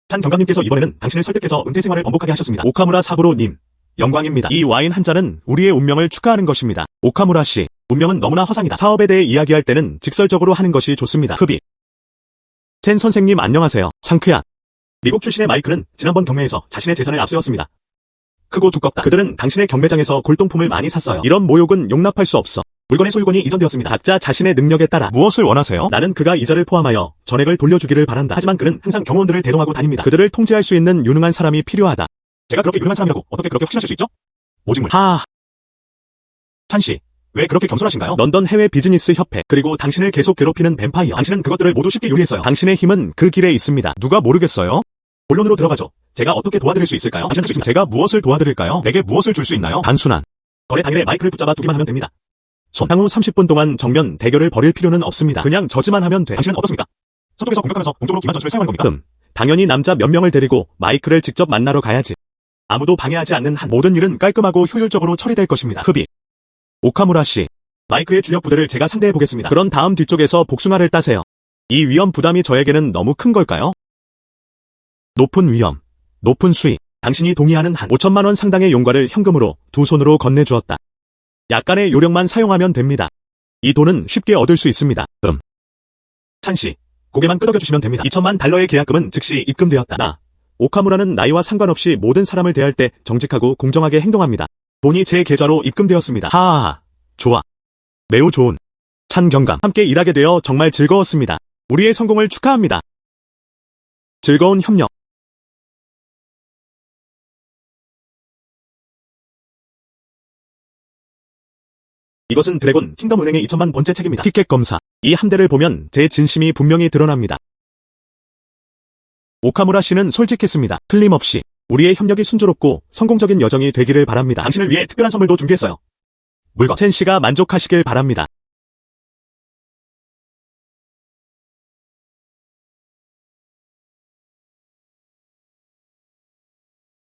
찬 경감님께서 이번에는 당신을 설득해서 은퇴 생활을 번복하게 하셨습니다. 오카무라 사부로님, 영광입니다. 이 와인 한 잔은 우리의 운명을 축하하는 것입니다. 오카무라 씨, 운명은 너무나 허상이다. 사업에 대해 이야기할 때는 직설적으로 하는 것이 좋습니다. 흡입. 첸 선생님 안녕하세요. 상쾌한. 미국 출신의 마이크는 지난번 경매에서 자신의 재산을 앞세웠습니다. 크고 두껍다. 그들은 당신의 경매장에서 골동품을 많이 샀어요. 이런 모욕은 용납할 수 없어. 물건의 소유권이 이전되었습니다. 각자 자신의 능력에 따라 무엇을 원하세요? 나는 그가 이자를 포함하여 전액을 돌려주기를 바란다. 하지만 그는 항상 경호원들을 대동하고 다닙니다. 그들을 통제할 수 있는 유능한 사람이 필요하다. 제가 그렇게 유능한 사람이라고 어떻게 그렇게 확신하실 수 있죠? 오직물. 찬씨, 왜 그렇게 겸손하신가요? 런던 해외 비즈니스 협회, 그리고 당신을 계속 괴롭히는 뱀파이어. 당신은 그것들을 모두 쉽게 요리했어요. 당신의 힘은 그 길에 있습니다. 누가 모르겠어요? 본론으로 들어가죠. 제가 어떻게 도와드릴 수 있을까요? 당신은 할 수 있습니다. 제가 무엇을 도와드릴까요? 내게 무엇을 줄 수 있나요? 단순한 거래 당일에 마이크를 붙잡아 두기만 하면 됩니다. 향후 30분 동안 정면 대결을 벌일 필요는 없습니다. 그냥 저지만 하면 돼. 당신은 어떻습니까? 서쪽에서 공격하면서 동쪽으로 기만 전술을 사용하는 겁니까? 당연히 남자 몇 명을 데리고 마이크를 직접 만나러 가야지. 아무도 방해하지 않는 한 모든 일은 깔끔하고 효율적으로 처리될 것입니다. 흡입. 오카무라 씨. 마이크의 주력 부대를 제가 상대해보겠습니다. 그런 다음 뒤쪽에서 복숭아를 따세요. 이 위험 부담이 저에게는 너무 큰 걸까요? 높은 위험, 높은 수익. 당신이 동의하는 한 5천만 원 상당의 용과를 현금으로 두 손으로 건네주었다. 약간의 요령만 사용하면 됩니다. 이 돈은 쉽게 얻을 수 있습니다. 찬씨, 고개만 끄덕여주시면 됩니다. 2천만 달러의 계약금은 즉시 입금되었다. 오카무라는 나이와 상관없이 모든 사람을 대할 때 정직하고 공정하게 행동합니다. 돈이 제 계좌로 입금되었습니다. 하하하. 좋아. 매우 좋은. 찬 경감. 함께 일하게 되어 정말 즐거웠습니다. 우리의 성공을 축하합니다. 즐거운 협력. 이것은 드래곤 킹덤 은행의 2천만 번째 책입니다. 티켓 검사. 이 함대를 보면 제 진심이 분명히 드러납니다. 오카무라 씨는 솔직했습니다. 틀림없이 우리의 협력이 순조롭고 성공적인 여정이 되기를 바랍니다. 당신을 위해 특별한 선물도 준비했어요. 물건. 첸 씨가 만족하시길 바랍니다.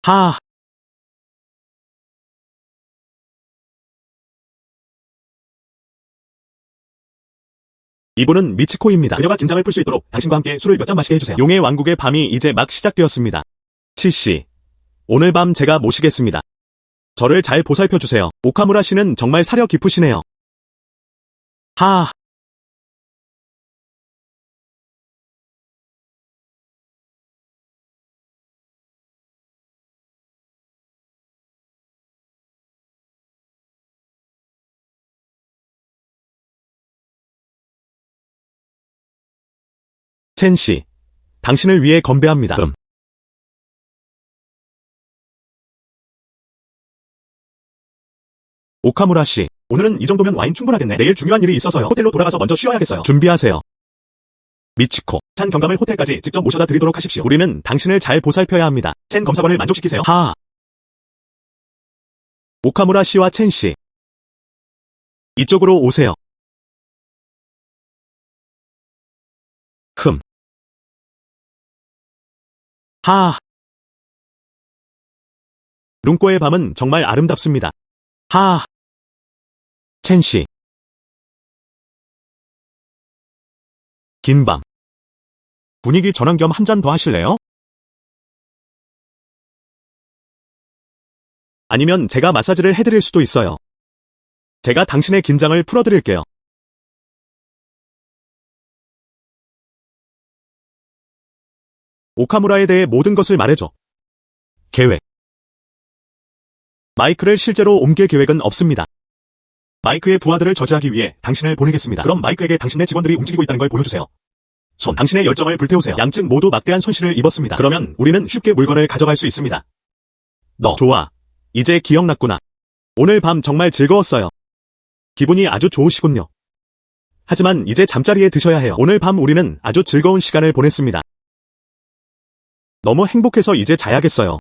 하하. 이분은 미치코입니다. 그녀가 긴장을 풀 수 있도록 당신과 함께 술을 몇 잔 마시게 해주세요. 용의 왕국의 밤이 이제 막 시작되었습니다. 치씨, 오늘 밤 제가 모시겠습니다. 저를 잘 보살펴주세요. 오카무라 씨는 정말 사려 깊으시네요. 하하. 첸 씨, 당신을 위해 건배합니다. 오카무라 씨, 오늘은 이 정도면 와인 충분하겠네. 내일 중요한 일이 있어서요. 호텔로 돌아가서 먼저 쉬어야겠어요. 준비하세요. 미치코, 찬 경감을 호텔까지 직접 모셔다 드리도록 하십시오. 우리는 당신을 잘 보살펴야 합니다. 첸 검사관을 만족시키세요. 하하. 오카무라 씨와 첸 씨, 이쪽으로 오세요. 하하. 룽꼬의 밤은 정말 아름답습니다. 하하. 첸 씨. 긴 밤. 분위기 전환 겸 한 잔 더 하실래요? 아니면 제가 마사지를 해드릴 수도 있어요. 제가 당신의 긴장을 풀어드릴게요. 오카무라에 대해 모든 것을 말해줘. 계획. 마이크를 실제로 옮길 계획은 없습니다. 마이크의 부하들을 저지하기 위해 당신을 보내겠습니다. 그럼 마이크에게 당신의 직원들이 움직이고 있다는 걸 보여주세요. 손. 당신의 열정을 불태우세요. 양측 모두 막대한 손실을 입었습니다. 그러면 우리는 쉽게 물건을 가져갈 수 있습니다. 너. 좋아. 이제 기억났구나. 오늘 밤 정말 즐거웠어요. 기분이 아주 좋으시군요. 하지만 이제 잠자리에 드셔야 해요. 오늘 밤 우리는 아주 즐거운 시간을 보냈습니다. 너무 행복해서 이제 자야겠어요.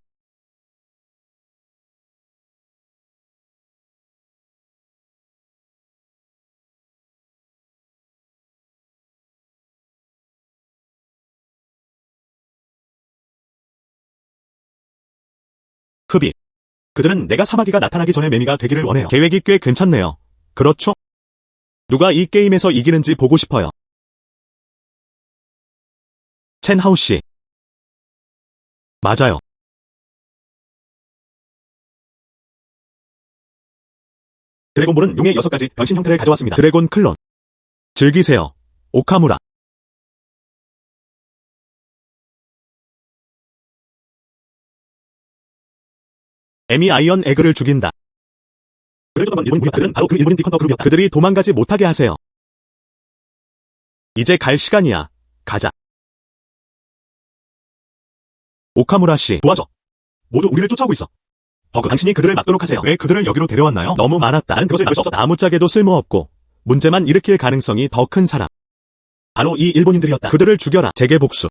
흡입. 그들은 내가 사마귀가 나타나기 전에 매미가 되기를 원해요. 계획이 꽤 괜찮네요. 그렇죠? 누가 이 게임에서 이기는지 보고 싶어요. 첸 하우씨. 맞아요. 드래곤볼은 용의 6가지 변신 형태를 가져왔습니다. 드래곤 클론. 즐기세요. 오카무라. 에미 아이언 에그를 죽인다. 그를 쫓아던 일본 무협. 그들은 바로 그 일본인 디컨터 그룹이었다. 그들이 도망가지 못하게 하세요. 이제 갈 시간이야. 가자. 오카무라 씨, 도와줘. 모두 우리를 쫓아오고 있어. 버그, 당신이 그들을 막도록 하세요. 왜 그들을 여기로 데려왔나요? 너무 많았다. 나는 그것을 막을 수 없었다. 아무짝에도 쓸모없고 문제만 일으킬 가능성이 더 큰 사람. 바로 이 일본인들이었다. 그들을 죽여라. 제게 복수.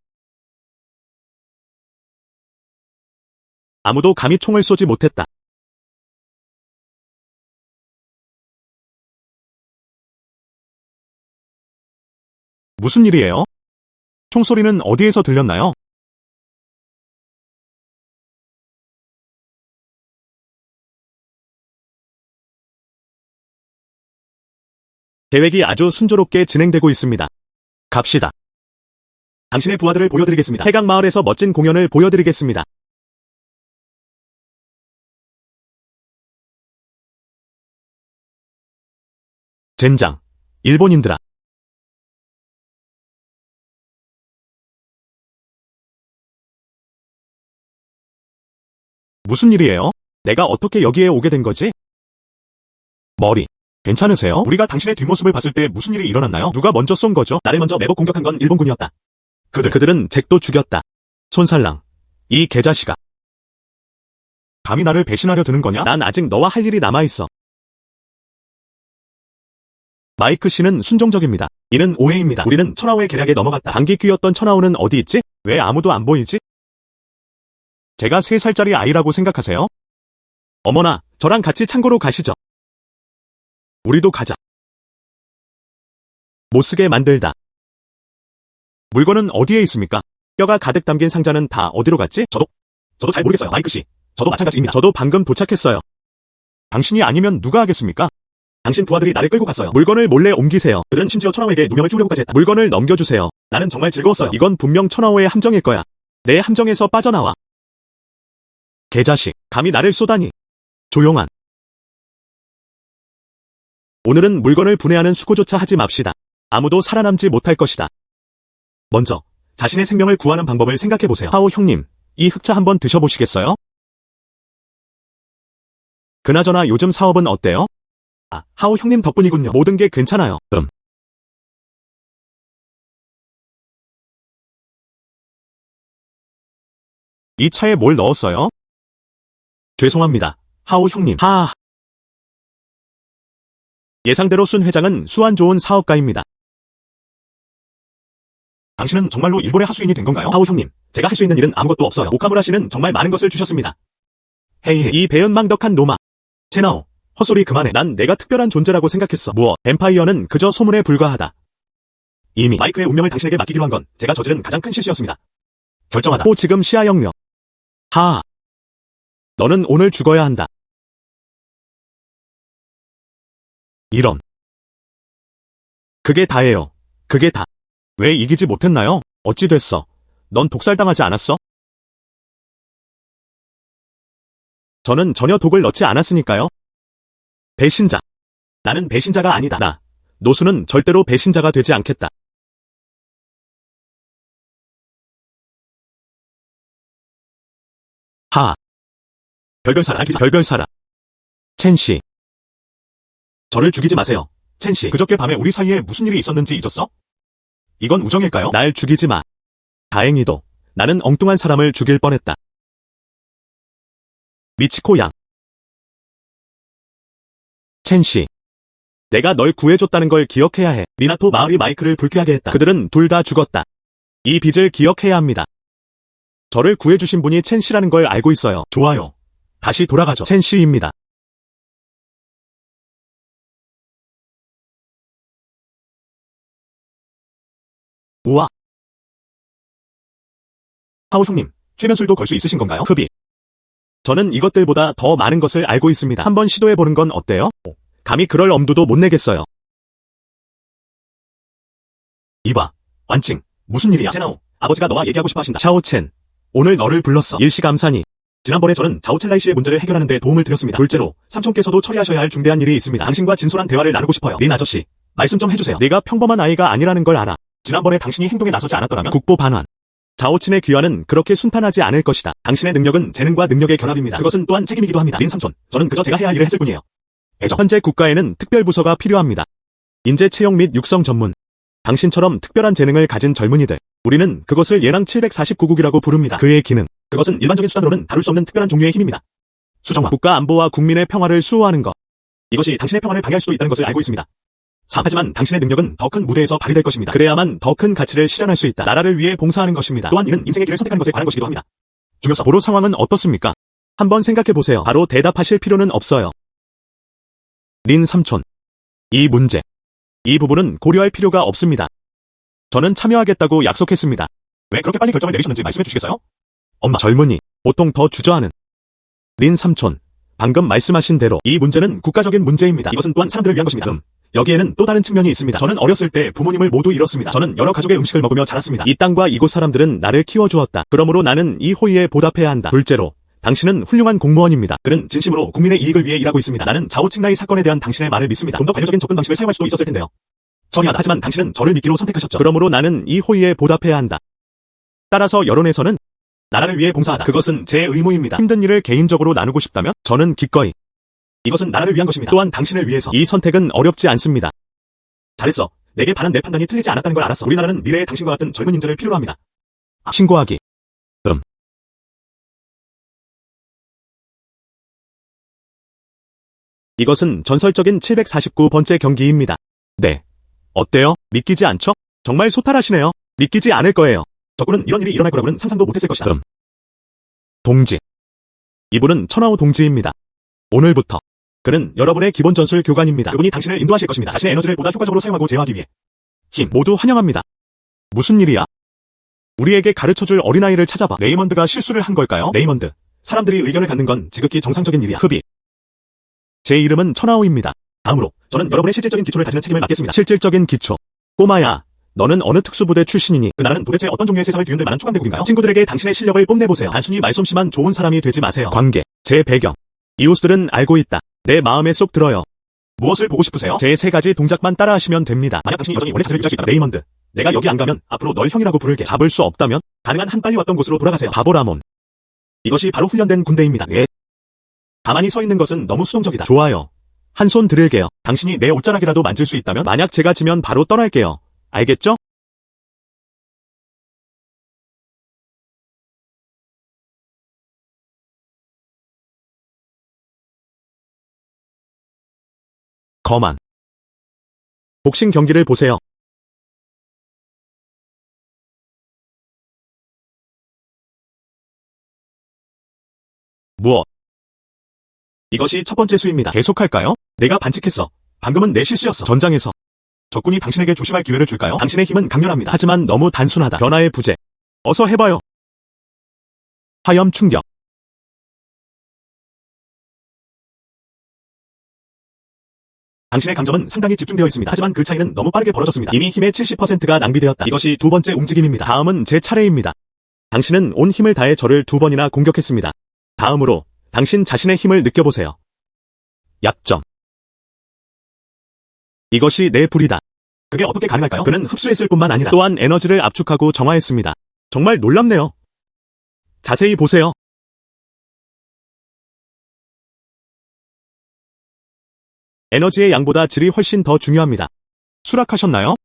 아무도 감히 총을 쏘지 못했다. 무슨 일이에요? 총소리는 어디에서 들렸나요? 계획이 아주 순조롭게 진행되고 있습니다. 갑시다. 당신의 부하들을 보여드리겠습니다. 해강마을에서 멋진 공연을 보여드리겠습니다. 젠장, 일본인들아. 무슨 일이에요? 내가 어떻게 여기에 오게 된 거지? 머리, 괜찮으세요? 우리가 당신의 뒷모습을 봤을 때 무슨 일이 일어났나요? 누가 먼저 쏜 거죠? 나를 먼저 매복 공격한 건 일본군이었다. 그들은 잭도 죽였다. 손살랑, 이 개자식아. 감히 나를 배신하려 드는 거냐? 난 아직 너와 할 일이 남아있어. 마이크 씨는 순종적입니다. 이는 오해입니다. 우리는 천하오의 계략에 넘어갔다. 방귀 뀌었던 천하오는 어디 있지? 왜 아무도 안 보이지? 제가 3살짜리 아이라고 생각하세요? 어머나, 저랑 같이 창고로 가시죠. 우리도 가자. 못쓰게 만들다. 물건은 어디에 있습니까? 뼈가 가득 담긴 상자는 다 어디로 갔지? 저도 잘 모르겠어요, 마이크 씨. 저도 마찬가지입니다. 저도 방금 도착했어요. 당신이 아니면 누가 하겠습니까? 당신 부하들이 나를 끌고 갔어요. 물건을 몰래 옮기세요. 그들은 심지어 천하오에게 누명을 키우려고까지 했다. 물건을 넘겨주세요. 나는 정말 즐거웠어요. 이건 분명 천하오의 함정일 거야. 내 함정에서 빠져나와. 개자식, 감히 나를 쏘다니. 조용한. 오늘은 물건을 분해하는 수고조차 하지 맙시다. 아무도 살아남지 못할 것이다. 먼저 자신의 생명을 구하는 방법을 생각해보세요. 하오 형님, 이 흑차 한번 드셔보시겠어요? 그나저나 요즘 사업은 어때요? 하오 형님 덕분이군요. 모든 게 괜찮아요. 이 차에 뭘 넣었어요? 죄송합니다. 하오 형님. 예상대로 순 회장은 수완 좋은 사업가입니다. 당신은 정말로 일본의 하수인이 된 건가요? 하오 형님, 제가 할 수 있는 일은 아무것도 없어요. 오카무라 씨는 정말 많은 것을 주셨습니다. 헤이, 이 배은망덕한 놈아. 채나오, 헛소리 그만해. 난 내가 특별한 존재라고 생각했어. 무엇, 엠파이어는 그저 소문에 불과하다. 이미 마이크의 운명을 당신에게 맡기기로 한 건 제가 저지른 가장 큰 실수였습니다. 결정하다. 지금 시야 영역. 너는 오늘 죽어야 한다. 이런. 그게 다예요. 그게 다. 왜 이기지 못했나요? 어찌 됐어? 넌 독살당하지 않았어? 저는 전혀 독을 넣지 않았으니까요. 배신자. 나는 배신자가 아니다. 노수는 절대로 배신자가 되지 않겠다. 별별사라. 첸씨. 저를 죽이지 마세요. 첸씨, 그저께 밤에 우리 사이에 무슨 일이 있었는지 잊었어? 이건 우정일까요? 날 죽이지 마. 다행히도 나는 엉뚱한 사람을 죽일 뻔했다. 미치코 양. 첸씨. 내가 널 구해줬다는 걸 기억해야 해. 미나토 마을이 마이크를 불쾌하게 했다. 그들은 둘 다 죽었다. 이 빚을 기억해야 합니다. 저를 구해주신 분이 첸씨라는 걸 알고 있어요. 좋아요. 다시 돌아가죠. 첸씨입니다. 우와. 하오 형님, 최면술도 걸 수 있으신 건가요? 흡입. 저는 이것들보다 더 많은 것을 알고 있습니다. 한번 시도해보는 건 어때요? 감히 그럴 엄두도 못 내겠어요. 이봐, 완칭. 무슨 일이야? 채나오, 아버지가 너와 얘기하고 싶어 하신다. 샤오첸, 오늘 너를 불렀어. 일시감사니. 지난번에 저는 자오첼라이 씨의 문제를 해결하는 데 도움을 드렸습니다. 둘째로, 삼촌께서도 처리하셔야 할 중대한 일이 있습니다. 당신과 진솔한 대화를 나누고 싶어요. 린 아저씨, 말씀 좀 해주세요. 내가 평범한 아이가 아니라는 걸 알아. 지난번에 당신이 행동에 나서지 않았더라면 국보 반환. 자오친의 귀환은 그렇게 순탄하지 않을 것이다. 당신의 능력은 재능과 능력의 결합입니다. 그것은 또한 책임이기도 합니다. 린 삼촌, 저는 그저 제가 해야 할 일을 했을 뿐이에요. 현재 국가에는 특별부서가 필요합니다. 인재 채용 및 육성 전문. 당신처럼 특별한 재능을 가진 젊은이들. 우리는 그것을 예랑 749국이라고 부릅니다. 그의 기능. 그것은 일반적인 수단으로는 다룰 수 없는 특별한 종류의 힘입니다. 수정화. 국가 안보와 국민의 평화를 수호하는 것. 이것이 당신의 평화를 방해할 수도 있다는 것을 알고 있습니다. 하지만 당신의 능력은 더 큰 무대에서 발휘될 것입니다. 그래야만 더 큰 가치를 실현할 수 있다. 나라를 위해 봉사하는 것입니다. 또한 이는 인생의 길을 선택하는 것에 관한 것이기도 합니다. 중요성. 보로 상황은 어떻습니까? 한번 생각해보세요. 바로 대답하실 필요는 없어요. 린 삼촌. 이 문제. 이 부분은 고려할 필요가 없습니다. 저는 참여하겠다고 약속했습니다. 왜 그렇게 빨리 결정을 내리셨는지 말씀해 주시겠어요? 엄마, 젊은이, 보통 더 주저하는. 린 삼촌, 방금 말씀하신 대로 이 문제는 국가적인 문제입니다. 이것은 또한 사람들을 위한 것입니다. 여기에는 또 다른 측면이 있습니다. 저는 어렸을 때 부모님을 모두 잃었습니다. 저는 여러 가족의 음식을 먹으며 자랐습니다. 이 땅과 이곳 사람들은 나를 키워주었다. 그러므로 나는 이 호의에 보답해야 한다. 둘째로, 당신은 훌륭한 공무원입니다. 그는 진심으로 국민의 이익을 위해 일하고 있습니다. 나는 자오칭나이 사건에 대한 당신의 말을 믿습니다. 좀 더 관료적인 접근 방식을 사용할 수도 있었을 텐데요. 전이하다. 하지만 당신은 저를 믿기로 선택하셨죠. 그러므로 나는 이 호의에 보답해야 한다. 따라서 여론에서는 나라를 위해 봉사하다. 그것은 제 의무입니다. 힘든 일을 개인적으로 나누고 싶다면 저는 기꺼이. 이것은 나라를 위한 것입니다. 또한 당신을 위해서. 이 선택은 어렵지 않습니다. 잘했어. 내게 바란 내 판단이 틀리지 않았다는 걸 알았어. 우리나라는 미래의 당신과 같은 젊은 인재를 필요로 합니다. 신고하기. 이것은 전설적인 749번째 경기입니다. 네. 어때요? 믿기지 않죠? 정말 소탈하시네요. 믿기지 않을 거예요. 적군은 이런 일이 일어날 거라고는 상상도 못했을 것이다. 동지. 이분은 천하우 동지입니다. 오늘부터 그는 여러분의 기본 전술 교관입니다. 그분이 당신을 인도하실 것입니다. 자신의 에너지를 보다 효과적으로 사용하고 제어하기 위해. 힘 모두 환영합니다. 무슨 일이야? 우리에게 가르쳐줄 어린아이를 찾아봐. 레이먼드가 실수를 한 걸까요? 레이먼드. 사람들이 의견을 갖는 건 지극히 정상적인 일이야. 흡입. 제 이름은 천하우입니다. 다음으로 저는 여러분의 실질적인 기초를 다지는 책임을 맡겠습니다. 실질적인 기초. 꼬마야. 너는 어느 특수부대 출신이니? 그 나라는 도대체 어떤 종류의 세상을 뒤흔들 만한 초강대국인가요? 친구들에게 당신의 실력을 뽐내보세요. 단순히 말솜씨만 좋은 사람이 되지 마세요. 관계. 제 배경. 이웃들은 알고 있다. 내 마음에 쏙 들어요. 무엇을 보고 싶으세요? 제 3가지 동작만 따라하시면 됩니다. 만약 당신이 여전히 원래 자세를 유지할 수 있다면 레이먼드. 내가 여기 안 가면 앞으로 널 형이라고 부를게. 잡을 수 없다면 가능한 한 빨리 왔던 곳으로 돌아가세요. 바보라몬. 이것이 바로 훈련된 군대입니다. 예. 가만히 서 있는 것은 너무 수동적이다. 좋아요. 한 손 드릴게요. 당신이 내 옷자락이라도 만질 수 있다면 만약 제가 지면 바로 떠날게요. 알겠죠? 거만. 복싱 경기를 보세요. 무엇? 이것이 첫 번째 수입니다. 계속할까요? 내가 반칙했어. 방금은 내 실수였어. 전장에서. 적군이 당신에게 조심할 기회를 줄까요? 당신의 힘은 강렬합니다. 하지만 너무 단순하다. 변화의 부재. 어서 해봐요. 화염 충격. 당신의 강점은 상당히 집중되어 있습니다. 하지만 그 차이는 너무 빠르게 벌어졌습니다. 이미 힘의 70%가 낭비되었다. 이것이 두 번째 움직임입니다. 다음은 제 차례입니다. 당신은 온 힘을 다해 저를 2번이나 공격했습니다. 다음으로 당신 자신의 힘을 느껴보세요. 약점. 이것이 내 불이다. 그게 어떻게 가능할까요? 그는 흡수했을 뿐만 아니라 또한 에너지를 압축하고 정화했습니다. 정말 놀랍네요. 자세히 보세요. 에너지의 양보다 질이 훨씬 더 중요합니다. 수락하셨나요?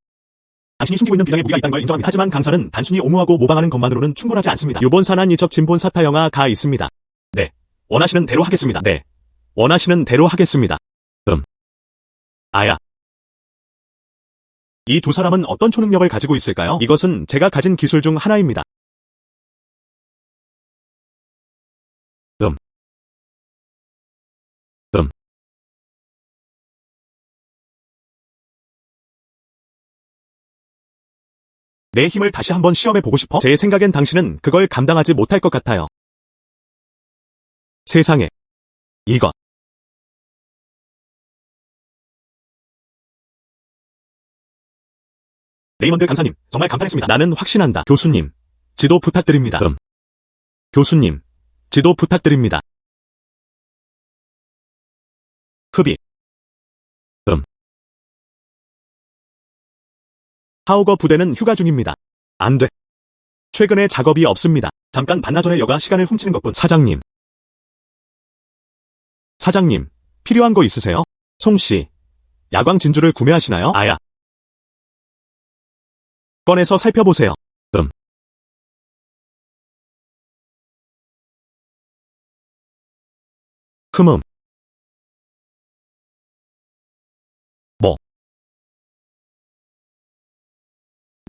당신이 숨기고 있는 비장의 무기가 있다는 걸 인정합니다. 하지만 강사는 단순히 옹호하고 모방하는 것만으로는 충분하지 않습니다. 유본산한 이적 진본 사타 영화가 있습니다. 네. 원하시는 대로 하겠습니다. 네. 원하시는 대로 하겠습니다. 아야. 이 두 사람은 어떤 초능력을 가지고 있을까요? 이것은 제가 가진 기술 중 하나입니다. 내 힘을 다시 한번 시험해보고 싶어? 제 생각엔 당신은 그걸 감당하지 못할 것 같아요. 세상에. 이것. 레이먼드 강사님, 정말 감탄했습니다. 나는 확신한다. 교수님, 지도 부탁드립니다. 교수님, 지도 부탁드립니다. 흡입. 하우거 부대는 휴가 중입니다. 안 돼. 최근에 작업이 없습니다. 잠깐 반나절의 여가 시간을 훔치는 것뿐. 사장님. 사장님, 필요한 거 있으세요? 송씨, 야광 진주를 구매하시나요? 아야. 꺼내서 살펴보세요. 흠음. 뭐?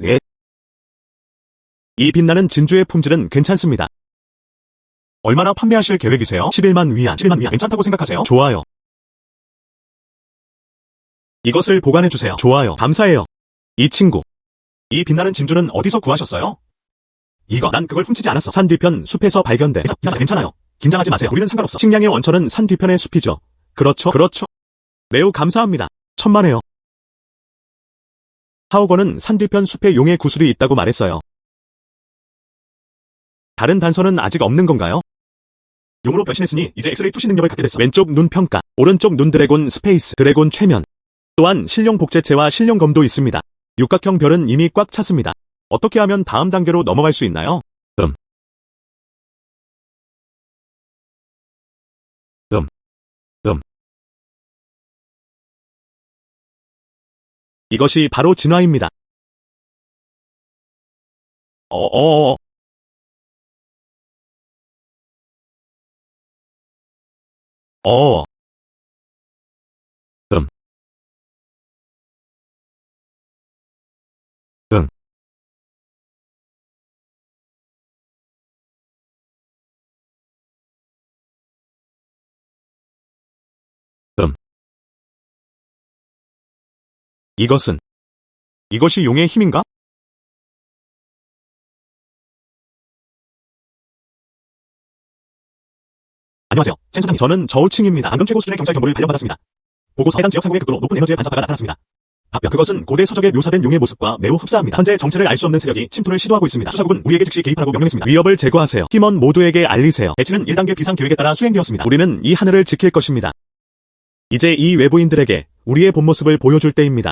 예. 이 빛나는 진주의 품질은 괜찮습니다. 얼마나 판매하실 계획이세요? 11만 위안. 11만 위안 괜찮다고 생각하세요? 좋아요. 이것을 보관해주세요. 좋아요. 감사해요. 이 친구. 이 빛나는 진주는 어디서 구하셨어요? 이거, 난 그걸 훔치지 않았어. 산 뒤편 숲에서 발견돼. 괜찮아요. 긴장하지 마세요. 우리는 상관없어. 식량의 원천은 산 뒤편의 숲이죠. 그렇죠. 매우 감사합니다. 천만에요. 하오건은 산 뒤편 숲에 용의 구슬이 있다고 말했어요. 다른 단서는 아직 없는 건가요? 용으로 변신했으니 이제 엑스레이 투시 능력을 갖게 됐어. 왼쪽 눈 평가, 오른쪽 눈 드래곤 스페이스, 드래곤 최면. 또한 실용 복제체와 실용 검도 있습니다. 육각형 별은 이미 꽉 찼습니다. 어떻게 하면 다음 단계로 넘어갈 수 있나요? 이것이 바로 진화입니다. 어어어. 어. 음. 응. 음. 이것이 용의 힘인가? 안녕하세요. 센 소장님. 저는 저우층입니다. 방금 최고 수준의 경찰 경보를 발령받았습니다. 보고서 해당 지역 상공의 극도로 높은 에너지의 반사파가 나타났습니다. 답변. 그것은 고대 서적에 묘사된 용의 모습과 매우 흡사합니다. 현재 정체를 알 수 없는 세력이 침투를 시도하고 있습니다. 수사국은 우리에게 즉시 개입하라고 명령했습니다. 위협을 제거하세요. 팀원 모두에게 알리세요. 배치는 1단계 비상 계획에 따라 수행되었습니다. 우리는 이 하늘을 지킬 것입니다. 이제 이 외부인들에게 우리의 본 모습을 보여줄 때입니다.